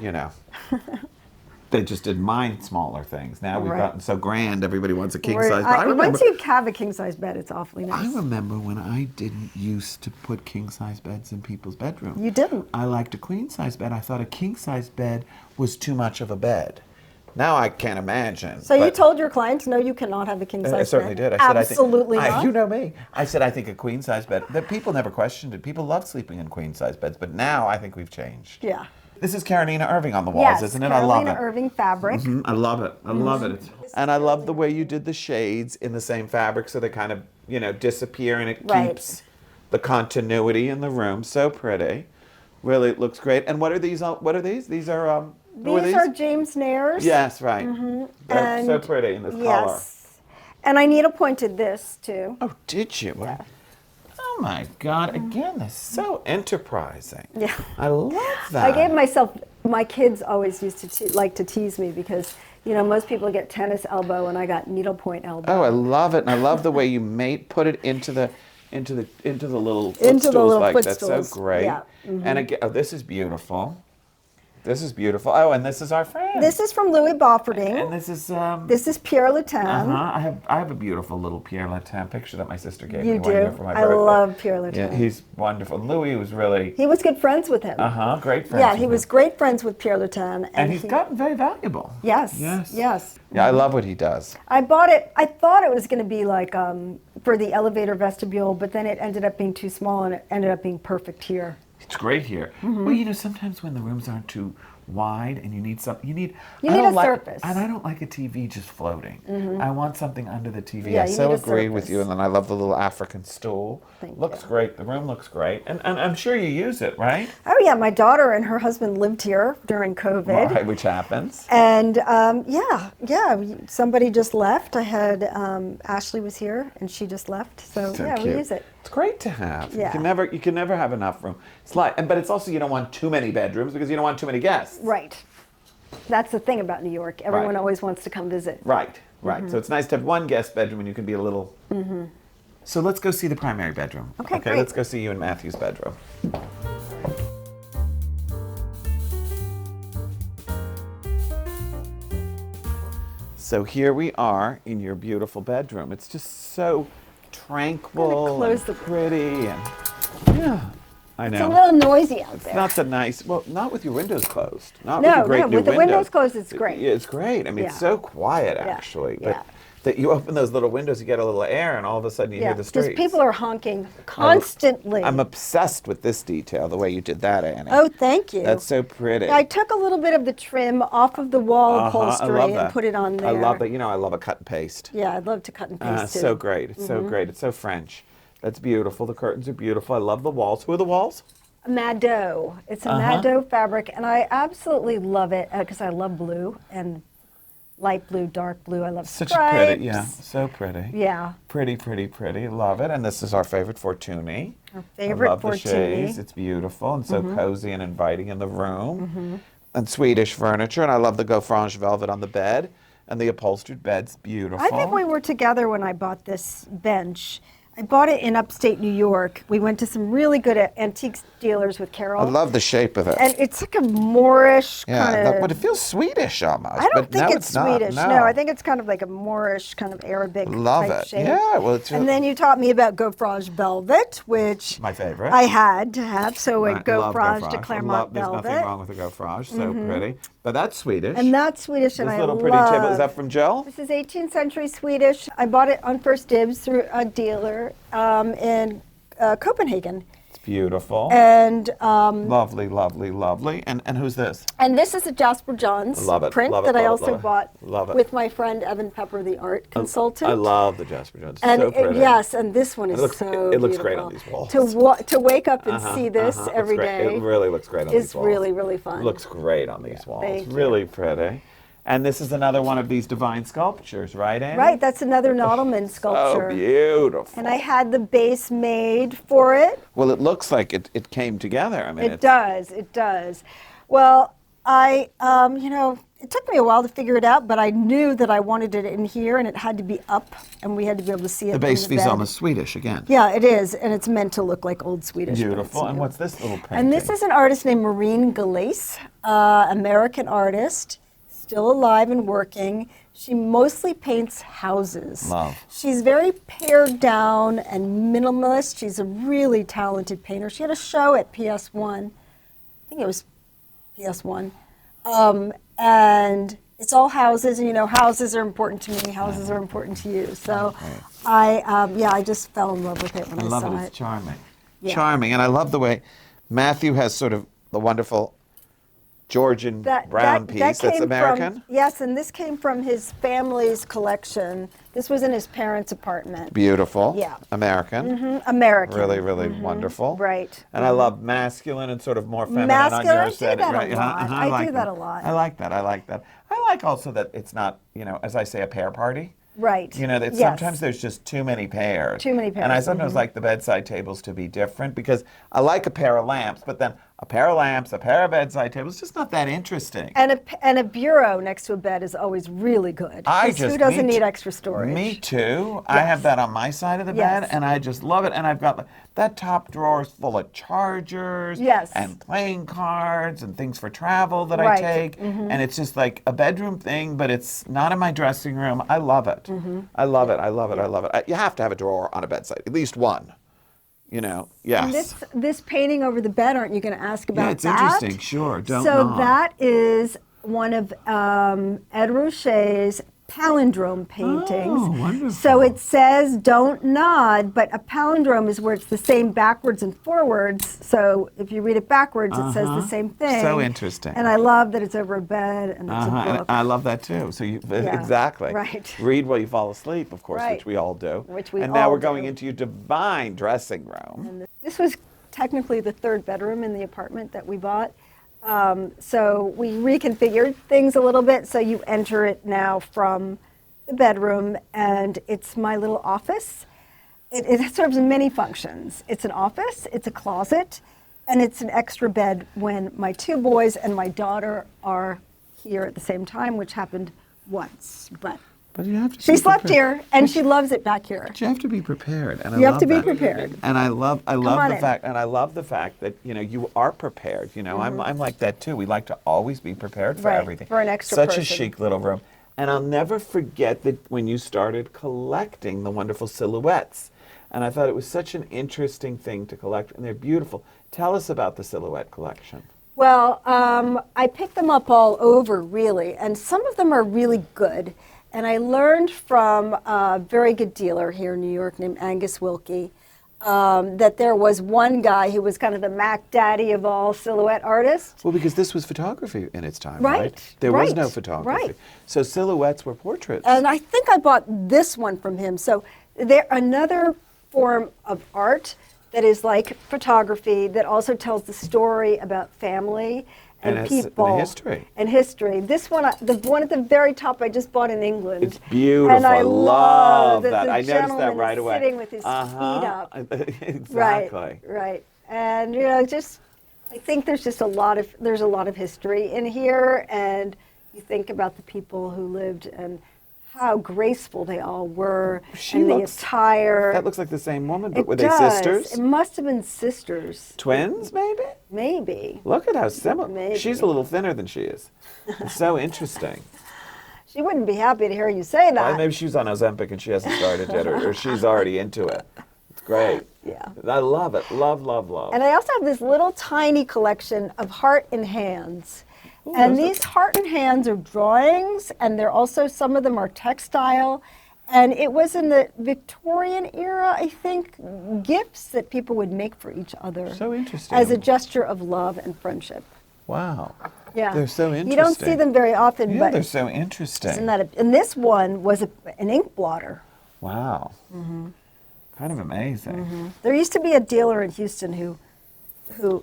They just didn't mind smaller things. Now we've Right. gotten so grand, everybody wants a king size. But I remember, once you have a king size bed, it's awfully nice. I remember when I didn't used to put king size beds in people's bedrooms. You didn't? I liked a queen size bed. I thought a king size bed was too much of a bed. Now I can't imagine. So you told your clients, no, you cannot have a king size bed? I certainly did. I said, absolutely I think, not. you know me. I said, I think a queen size bed. But people never questioned it. People love sleeping in queen size beds. But now I think we've changed. Yeah. This is Carolina Irving on the walls, Yes, isn't it? I love Carolina it. Irving fabric. I love it. I love it. And I love the way you did the shades in the same fabric so they kind of, disappear and it Right. keeps the continuity in the room. So pretty. Really, it looks great. And what are these? What are these? These are, who These are James Nairs. Yes, right. They're so And- pretty in this color. Yes. And I needle pointed this too. Oh, did you? Yeah. Oh my God! Again, they're so enterprising. Yeah. I love that. I gave my kids always used to like to tease me because, most people get tennis elbow and I got needlepoint elbow. Oh, I love it, and I love the way you put it into the little Into the footstools little like that. footstools, So great. yeah. And again, this is beautiful. This is beautiful. Oh, and this is our friend. This is from Louis Bofferding. And this is This is Pierre Latin. I have a beautiful little Pierre Latin picture that my sister gave me You one year do. for my I birthday. love Pierre Latin. Yeah, he's wonderful. Louis was really He was good friends with him. great friend. Yeah, he was great friends with Pierre Latin. And he's gotten very valuable. Yes. Yes. Yes. Yeah, I love what he does. I bought it. I thought it was going to be like for the elevator vestibule, but then it ended up being too small, and it ended up being perfect here. It's great here. Well, sometimes when the rooms aren't too wide and you need You need a surface. And I don't like a TV just floating. I want something under the TV. Yeah, I you so need a agree with surface. you. And then I love the little African stool. Looks great. The room looks great. And I'm sure you use it, right? Oh yeah, my daughter and her husband lived here during COVID. Right, which happens. And somebody just left. I had Ashley was here, and she just left. So yeah, cute. we use it. It's great to have. Yeah. You can never have enough room. But it's also you don't want too many bedrooms because you don't want too many guests. Right. That's the thing about New York. Everyone Right. always wants to come visit. Right. So it's nice to have one guest bedroom and you can be a little. So let's go see the primary bedroom. Okay, great. Let's go see you in Matthew's bedroom. So here we are in your beautiful bedroom. It's just so tranquil close and the- pretty and yeah, I know. It's a little noisy out there. Not the nice. Well, not with your windows closed. Not No, with your great no, new with the windows. windows closed, it's great. Yeah, it's great. I mean, it's Yeah. so quiet Yeah, actually. yeah. But that you open those little windows, you get a little air, and all of a sudden you hear the streets. because people are honking constantly. I'm obsessed with this detail, the way you did that, Annie. Oh, thank you. That's so pretty. I took a little bit of the trim off of the wall I upholstery love and that. put it on there. I love that. I love a cut and paste. Yeah, I'd love to cut and paste too. So great. It's so great. It's so French. That's beautiful. The curtains are beautiful. I love the walls. Who are the walls? Mado. It's a Mado fabric, and I absolutely love it because I love blue and light blue, dark blue. I love Such stripes. a pretty, yeah, so pretty. Yeah. Pretty, pretty, pretty. Love it. And this is our favorite Fortuny. Our favorite I love the Fortuny. shades. It's beautiful and so cozy and inviting in the room. And Swedish furniture. And I love the Gaufrange velvet on the bed. And the upholstered bed's beautiful. I think we were together when I bought this bench. I bought it in upstate New York. We went to some really good antique dealers with Carol. I love the shape of it. And it's like a Moorish kind yeah, of. but it feels Swedish almost. I don't but think no, it's not. Swedish. No. No, I think it's kind of like a Moorish, kind of Arabic Love type it. shape. Yeah, well, it's And then you taught me about Gaufrange velvet, which my favorite. I had to have. So a Right, love Gaufrange to Gaufrange. Claremont There's velvet. nothing wrong with the Gaufrange. So pretty. But that's Swedish. And that's Swedish, this and I little love. pretty table. Is that from Jill? This is 18th century Swedish. I bought it on first dibs through a dealer in Copenhagen. It's beautiful. And Lovely, lovely, lovely. And who's this? and this is a Jasper Johns Love it, print love it, that I love it, also love it. bought Love it. with my friend Evan Pepper, the art consultant. I love the Jasper Jones. It's And so pretty. yes, and this one is It looks- so it looks great beautiful. on these walls. To wake up and see this Looks every great. day It really looks great on is these walls. really, really fun. Looks great on these walls. thank you. Really pretty. And this is another one of these divine sculptures, right, Annie? Right, that's another Nautilman sculpture. Oh, beautiful. And I had the base made for it. Well, it looks like it came together. I mean, It does. Well, it took me a while to figure it out, but I knew that I wanted it in here, and it had to be up, and we had to be able to see it. The base in piece bed. almost Swedish again. Yeah, it is, and it's meant to look like old Swedish. but Beautiful. it's And new. what's this little painting? And this is an artist named Maureen Galais, American artist. still alive and working. She mostly paints houses. Love. She's very pared down and minimalist. She's a really talented painter. She had a show at PS1. I think it was PS1. And it's all houses, and houses are important to me. Houses are important to you. So I just fell in love with it when I love saw it. it. It's charming. Yeah. Charming. And I love the way Matthew has sort of the wonderful Georgian brown piece that's American. Yes, and this came from his family's collection. This was in his parents' apartment. Beautiful. Yeah. American. American. Really, really wonderful. Right. And I love masculine and sort of more feminine Masculine, on your I set. do that Right? a lot. Uh-huh. I do that a lot. I like that. I like that. I like also that it's not, as I say, a pair party. Right. That Yes. sometimes there's just too many pairs. Too many pairs. And I sometimes like the bedside tables to be different because I like a pair of lamps, but then a pair of lamps, a pair of bedside tables, just not that interesting. And a bureau next to a bed is always really good. Who doesn't need extra storage? Me too. I have that on my side of the bed, Yes. and I just love it. And I've got that top drawer is full of chargers Yes. and playing cards and things for travel that Right. I take. And it's just like a bedroom thing, but it's not in my dressing room. I love it. I love it. I love it. I love it. You have to have a drawer on a bedside, at least one. Yes. And this painting over the bed, aren't you going to ask about that? It's interesting. Sure. Don't So nod. that is one of Ed Ruscha's palindrome paintings. Oh, wonderful. So it says don't nod, but a palindrome is where it's the same backwards and forwards. So if you read it backwards, it says the same thing. So interesting. And I love that it's over a bed and it's a And book. I love that too. So exactly. Right. Read while you fall asleep, of course, Right. which we all do. Which we And now all we're going do. into your divine dressing room. This was technically the third bedroom in the apartment that we bought. So we reconfigured things a little bit. So you enter it now from the bedroom, and it's my little office. It serves many functions. It's an office, it's a closet, and it's an extra bed when my two boys and my daughter are here at the same time, which happened once. But you have to she be slept prepared. here, and she loves it back here. But you have to be prepared, and I You have love to be that. prepared. And I love on the in. fact, and I love the fact that you are prepared. I'm like that too. We like to always be prepared for Right, everything. for an extra Such person. a chic little room. And I'll never forget that when you started collecting the wonderful silhouettes. And I thought it was such an interesting thing to collect, and they're beautiful. Tell us about the silhouette collection. Well, I picked them up all over, really, and some of them are really good. And I learned from a very good dealer here in New York named Angus Wilkie that there was one guy who was kind of the Mac Daddy of all silhouette artists. Well, because this was photography in its time, right? Right, There was right, no photography. right. So silhouettes were portraits. And I think I bought this one from him. So they're another form of art that is like photography that also tells the story about family and And people. and history. And history. This one, the one at the very top, I just bought in England. It's beautiful. And I love that. the I noticed that gentleman right is away. sitting with his feet up. Exactly. Right. And I think there's a lot of history in here, and you think about the people who lived and how graceful they all were, and the attire. That looks like the same woman, but It were does. they sisters? It must have been sisters. Twins, maybe? Maybe. Look at how similar. Maybe. She's a little thinner than she is. It's so interesting. She wouldn't be happy to hear you say that. Well, maybe she's on Ozempic and she hasn't started yet, or she's already into it. It's great. Yeah. I love it. Love, love, love. And I also have this little tiny collection of heart and hands. Ooh, And those are- these heart and hands are drawings, and they're also, some of them are textile. And it was in the Victorian era, I think, gifts that people would make for each other. So interesting. As a gesture of love and friendship. Wow. Yeah. They're so interesting. You don't see them very often, Yeah, but they're so interesting. isn't that and this one was an ink blotter. Wow. Kind of amazing. There used to be a dealer in Houston who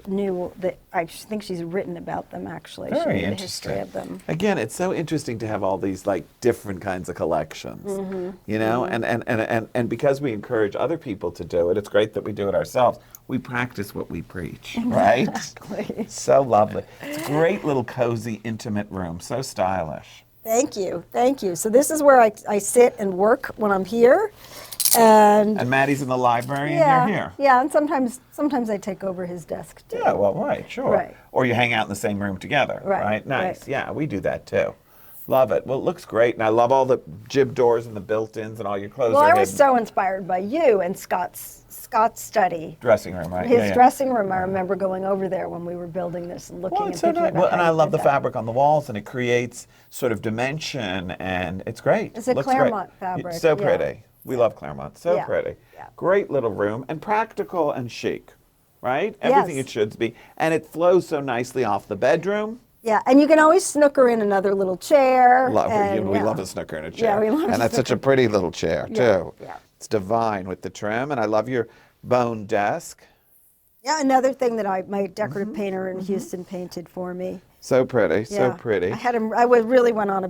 knew that. I think she's written about them, actually. She Very knew the history interesting. of them. Again, it's so interesting to have all these like different kinds of collections, you know, and because we encourage other people to do it, it's great that we do it ourselves. We practice what we preach, right? Exactly. So lovely. It's a great little cozy, intimate room. So stylish. Thank you, thank you. So this is where I sit and work when I'm here, and Maddie's in the library, yeah, and you're here. yeah, and sometimes I take over his desk too. Yeah, well, right, sure. Right. Or you hang out in the same room together, Right, right? Nice. right. Yeah, we do that too. Love it. Well, it looks great, and I love all the jib doors and the built-ins and all your clothes Well, are I was hidden. so inspired by you and Scott's study. Dressing room, right? His dressing room, I remember going over there when we were building this and looking Well, and it's so thinking nice. about Well, and how I you love did the that. fabric on the walls, and it creates sort of dimension, and it's great. It's a Looks Claremont great. fabric, So yeah. pretty. We love Claremont. So Yeah, pretty. yeah. Great little room, and practical and chic, right? Everything Yes. it should be. And it flows so nicely off the bedroom. Yeah, and you can always snooker in another little chair. Love it. and, We yeah. love a snooker in a chair. Yeah, we love a And that's such a snooker. pretty little chair, Yeah, too. yeah. It's divine with the trim, and I love your bone desk. Yeah, another thing that my decorative Mm-hmm. painter in Houston painted for me. So pretty, so Yeah. pretty. Really went on a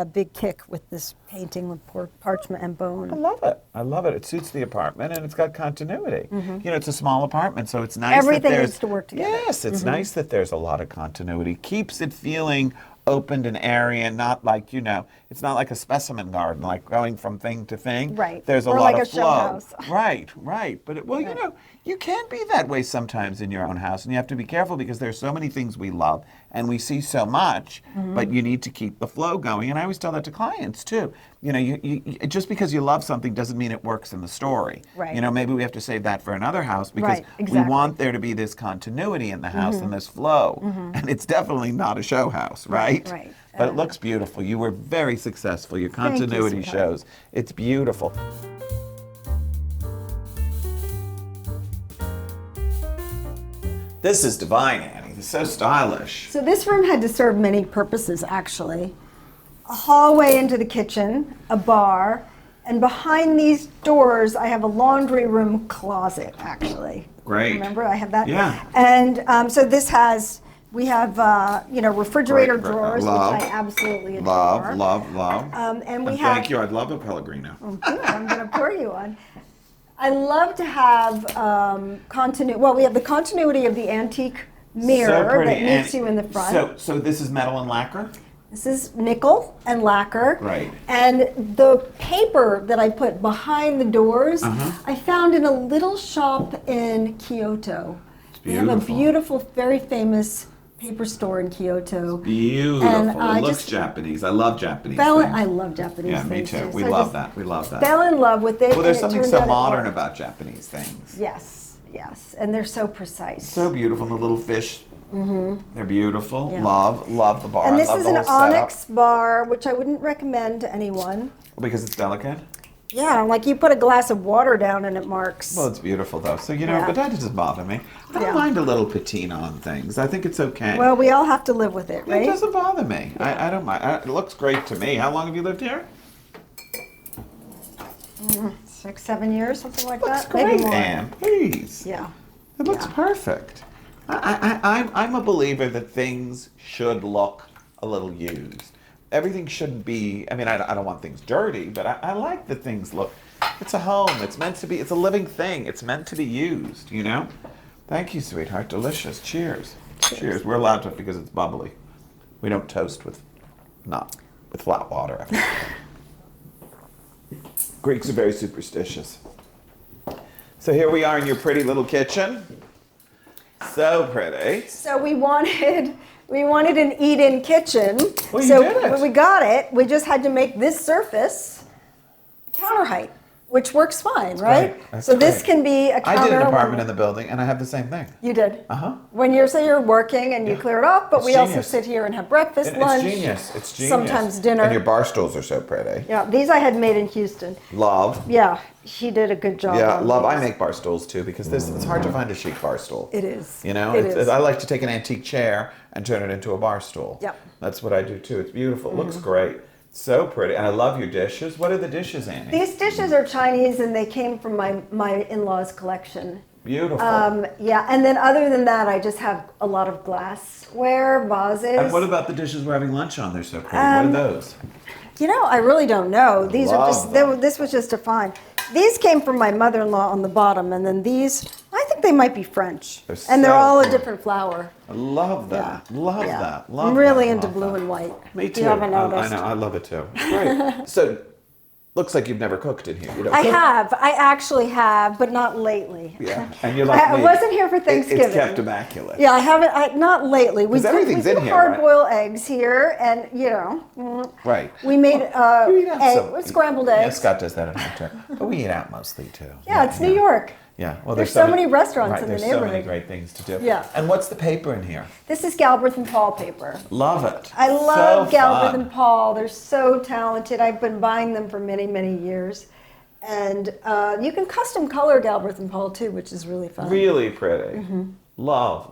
big kick with this painting with parchment and bone. I love it. I love it. It suits the apartment, and it's got continuity. You know, it's a small apartment, so it's nice that Everything there's... needs to work together. Yes, it's nice that there's a lot of continuity. Keeps it feeling opened and airy, and not like, you know, it's not like a specimen garden, like going from thing to thing. Right. There's a Or lot like of a show flow. house. Right, right. But, you know, you can be that way sometimes in your own house, and you have to be careful because there's so many things we love, and we see so much, but you need to keep the flow going. And I always tell that to clients, too. You know, you just because you love something doesn't mean it works in the story. Right. You know, maybe we have to save that for another house because Right, we exactly. want there to be this continuity in the house and this flow. And it's definitely not a show house, right? right. But it looks beautiful. You were very successful. Your you, continuity sweetheart. shows. It's beautiful. This is divine, Annie. It's so stylish. So this room had to serve many purposes, actually. A hallway into the kitchen, a bar, and behind these doors, I have a laundry room closet, actually. Great. Remember, I have that? Yeah. And so this has, we have, refrigerator Great. drawers, Love. which I absolutely adore. Love. And we have, Thank you. I'd love a Pellegrino. good, I'm going to pour you one. I love to have continuity. Well, we have the continuity of the antique mirror that meets you in the front. So this is metal and lacquer? This is nickel and lacquer. Right. And the paper that I put behind the doors, Uh-huh. I found in a little shop in Kyoto. They have a beautiful. beautiful, very famous paper store in Kyoto. Beautiful. And It I looks just Japanese. I love Japanese I things. love Japanese Yeah, me things too. We So I love just that. We love that. Fell in love with it. Well, there's and it something turned so out it modern worked. about Japanese things. Yes, and they're so precise. So beautiful. The little fish. They're beautiful. Yeah. Love the bar. And this love is the an whole setup. onyx bar, which I wouldn't recommend to anyone. Because it's delicate. Yeah, like you put a glass of water down and it marks. Well, it's beautiful though. So you know, Yeah. but that doesn't bother me. I don't Yeah. mind a little patina on things. I think it's okay. Well, we all have to live with it, It right? doesn't bother me. I don't mind. It looks great to me. How long have you lived here? 6, 7 years, something like Looks that. great, Maybe more. Anne. Please. Yeah. It looks Yeah. perfect. I'm a believer that things should look a little used. Everything shouldn't be, I mean, I don't want things dirty, but I like that things look, it's a home. It's meant to be, it's a living thing. It's meant to be used, you know? Thank you, sweetheart. Delicious. Cheers. Cheers. We're allowed to because it's bubbly. We don't toast with flat water. Greeks are very superstitious. So here we are in your pretty little kitchen. So pretty. So we wanted an eat-in kitchen. Well, you so did it. when we got it, we just had to make this surface counter height, which works fine, right? great. That's So this great. can be a counter. I did an apartment in the building, and I have the same thing. You did? Uh-huh. When you're working and you clear it off, but It's we also genius. sit here and have breakfast, It's lunch. genius. It's genius. Sometimes dinner. And your bar stools are so pretty. Yeah, these I had made in Houston. Love. Yeah, she did a good job. Yeah, on love. I these. make bar stools too because it's hard to find a chic bar stool. It is. You know, It is. I like to take an antique chair and turn it into a bar stool. Yep. That's what I do too. It's beautiful. It looks great. So pretty. And I love your dishes. What are the dishes, Annie? These dishes are Chinese and they came from my in-laws' collection. Beautiful. Yeah, and then other than that, I just have a lot of glassware, vases. And what about the dishes we're having lunch on? They're so pretty. What are those? You know, I really don't know. These are love just, them. this was just a find. These came from my mother-in-law on the bottom, and then these, I think they might be French. They're And they're so all a cool. different flower. I love that. Yeah. Love Yeah. that. Love I'm really that. into Love blue that. and white. Me if too. You haven't I noticed. know. I love it too. Great. So, Looks like you've never cooked in here. You don't I cook. have. I actually have, but not lately. Yeah, and you're like I me. wasn't here for Thanksgiving. It's kept immaculate. Yeah, I haven't. Not lately. We everything's in do here, hard-boiled eggs here, and Right. we made You eat out scrambled Yeah, eggs. Scott does that at home too. But we eat out mostly too. Yeah, it's New York. Yeah, well, There's so many restaurants in the There's so many neighborhood. great things to do. Yeah. And what's the paper in here? This is Galbraith and Paul paper. Love it. I love So Galbraith fun. and Paul. They're so talented. I've been buying them for many, many years. And you can custom color Galbraith and Paul too, which is really fun. Really pretty. Love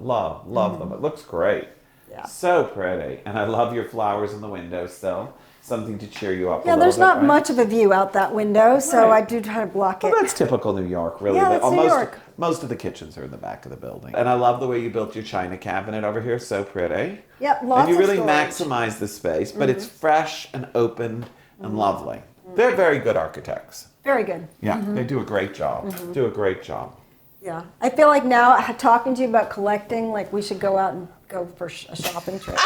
them. It looks great. Yeah. So pretty. And I love your flowers in the window still. Something to cheer you up a Yeah, little there's bit, not right? much of a view out that window, so Right. I do try to block it. Well, that's typical New York, really. Yeah, that's New York. Most of the kitchens are in the back of the building. And I love the way you built your china cabinet over here. So pretty. Yep, lots And you of really storage. maximize the space, but it's fresh and open and lovely. They're very good architects. Very good. Yeah, they do a great job. Do a great job. Yeah. I feel like now talking to you about collecting, like we should go out and go for a shopping trip.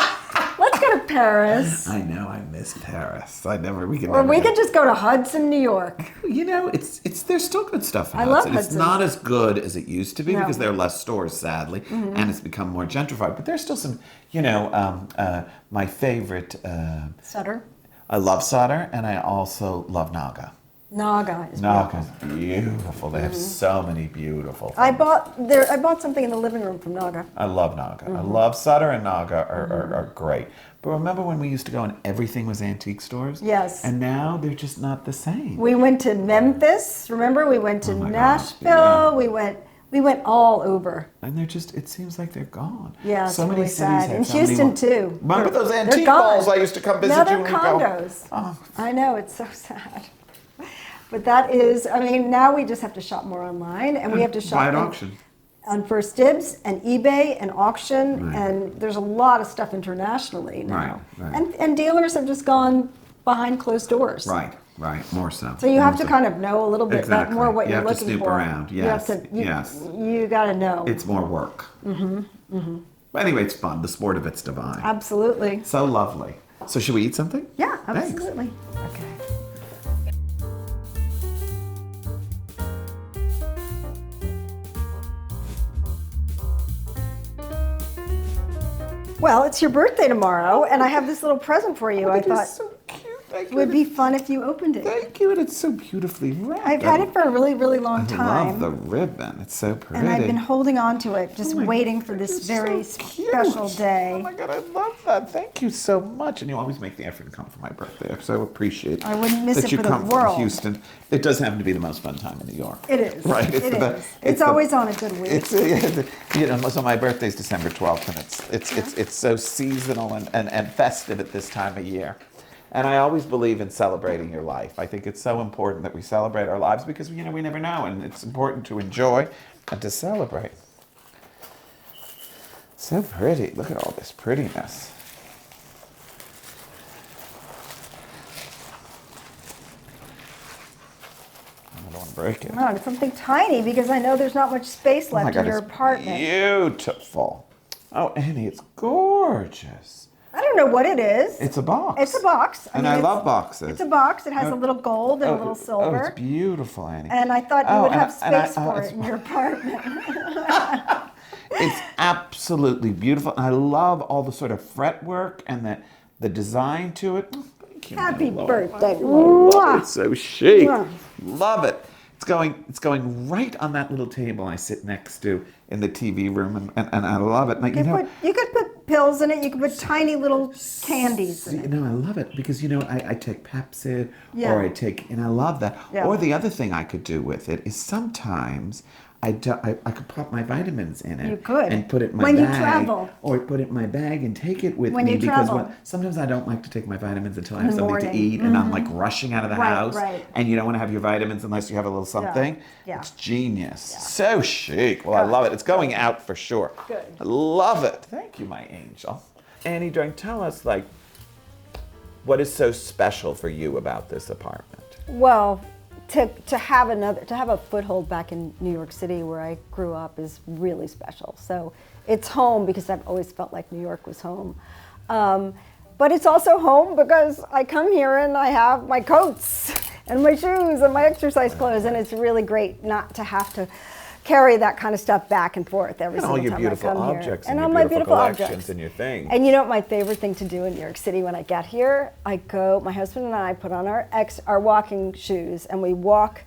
Let's go to Paris. I know, I miss Paris. We can Or we could just go to Hudson, New York. You know, it's there's still good stuff in I love Hudson. It's Hudson. not as good as it used to be No. because there are less stores, sadly, and it's become more gentrified. But there's still some, my favorite. Sutter. I love Sutter, and I also love Naga. Naga is Naga's beautiful. beautiful. They have so many beautiful things. I bought something in the living room from Naga. I love Naga. I love Sutter and Naga are great. But remember when we used to go and everything was antique stores? Yes. And now they're just not the same. We went to Memphis. Remember, we went to Oh my Nashville. gosh, We went all over. And they're just, it seems like they're gone. Yeah, it's so many really cities sad. have In so many Houston more- too. Remember those They're antique gone. balls I used to come visit Now you they're when we go? condos. Oh. I know, it's so sad. But that is, now we just have to shop more online, and we have to shop Buy at auction. on First Dibs and eBay and auction, Right. and there's a lot of stuff internationally now. Right. And dealers have just gone behind closed doors. Right, more so. So you have to kind of know a little bit about Exactly. more what You you're have to looking snoop for. around. Yes, yes. You got to know. It's more work. But anyway, it's fun. The sport of it's divine. Absolutely. So lovely. So should we eat something? Yeah, Thanks. absolutely. Okay. Well, it's your birthday tomorrow, and I have this little present for you. I It is thought so cute. Thank it you. would be fun if you opened it. Thank you, and it's so beautifully wrapped. I've had it for a really, really long I time. love the ribbon. It's so pretty. And I've been holding on to it, just Oh my waiting for God, this it's very so cute. special day. Oh my God, I love that. Thank you so much. And you always make the effort to come for my birthday. I so appreciate I wouldn't miss that it you for the come world. from Houston. It does happen to be the most fun time in New York. It is. Right? It the- is. It's always on a good week. It's so my birthday's December 12th, and it's so seasonal and festive at this time of year. And I always believe in celebrating your life. I think it's so important that we celebrate our lives because we never know, and it's important to enjoy and to celebrate. So pretty. Look at all this prettiness. I don't want to break it. No, it's something tiny because I know there's not much space Oh my left God, in your it's apartment. beautiful. Oh, Annie, it's gorgeous. I don't know what it is. It's a box. It's a box. And mean, I it's- love boxes. It's a box. It has a little gold and a little Oh, silver. it's beautiful, Annie. And I thought you Oh, would and have I- space for it's- it in your apartment. It's absolutely beautiful. And I love all the sort of fretwork and the design to it. Thank you, Happy my Lord. birthday. I love Mwah. it. It's so chic. Mwah. Love it. It's going right on that little table I sit next to in the TV room, and I love it. And, You could put pills in it. You could put tiny little candies in it. I love it because I take Pepsid Yeah. or and I love that. Yeah. Or the other thing I could do with it is sometimes I could pop my vitamins in it. You could. And put it in my When bag. you travel. Or put it in my bag and take it with When me you because travel. sometimes I don't like to take my vitamins until I have the something to morning. eat and I'm like rushing out of the Right, house. right. And you don't want to have your vitamins unless you have a little something. Yeah. It's genius. So chic. Well, I love it. It's going out for sure. Good. I love it. Thank you, my angel. Annie, tell us, what is so special for you about this apartment? Well, to have a foothold back in New York City where I grew up is really special. So it's home because I've always felt like New York was home. But it's also home because I come here and I have my coats and my shoes and my exercise clothes, and it's really great not to have to carry that kind of stuff back and forth every single time I come here. And all your beautiful objects and all your my beautiful objects collections and your things. And you know what my favorite thing to do in New York City when I get here? My husband and I put on our walking shoes and we walk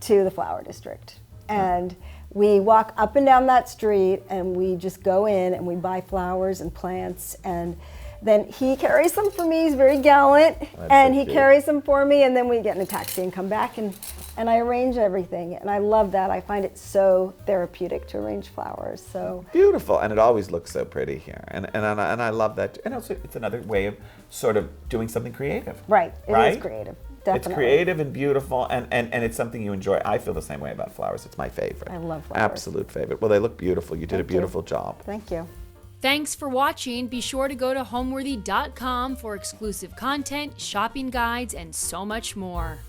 to the flower district. And we walk up and down that street and we just go in and we buy flowers and plants, and then he carries them for me. He's very gallant. And he carries them for me, and then we get in a taxi and come back, and I arrange everything, and I love that. I find it so therapeutic to arrange flowers. So beautiful, and it always looks so pretty here, and I love that. And also, it's another way of sort of doing something creative. Right, it right? is creative. Definitely. It's creative and beautiful, and it's something you enjoy. I feel the same way about flowers. It's my favorite. I love flowers. Absolute favorite. Well, they look beautiful. You did a beautiful job. Thank you. Thanks for watching. Be sure to go to homeworthy.com for exclusive content, shopping guides, and so much more.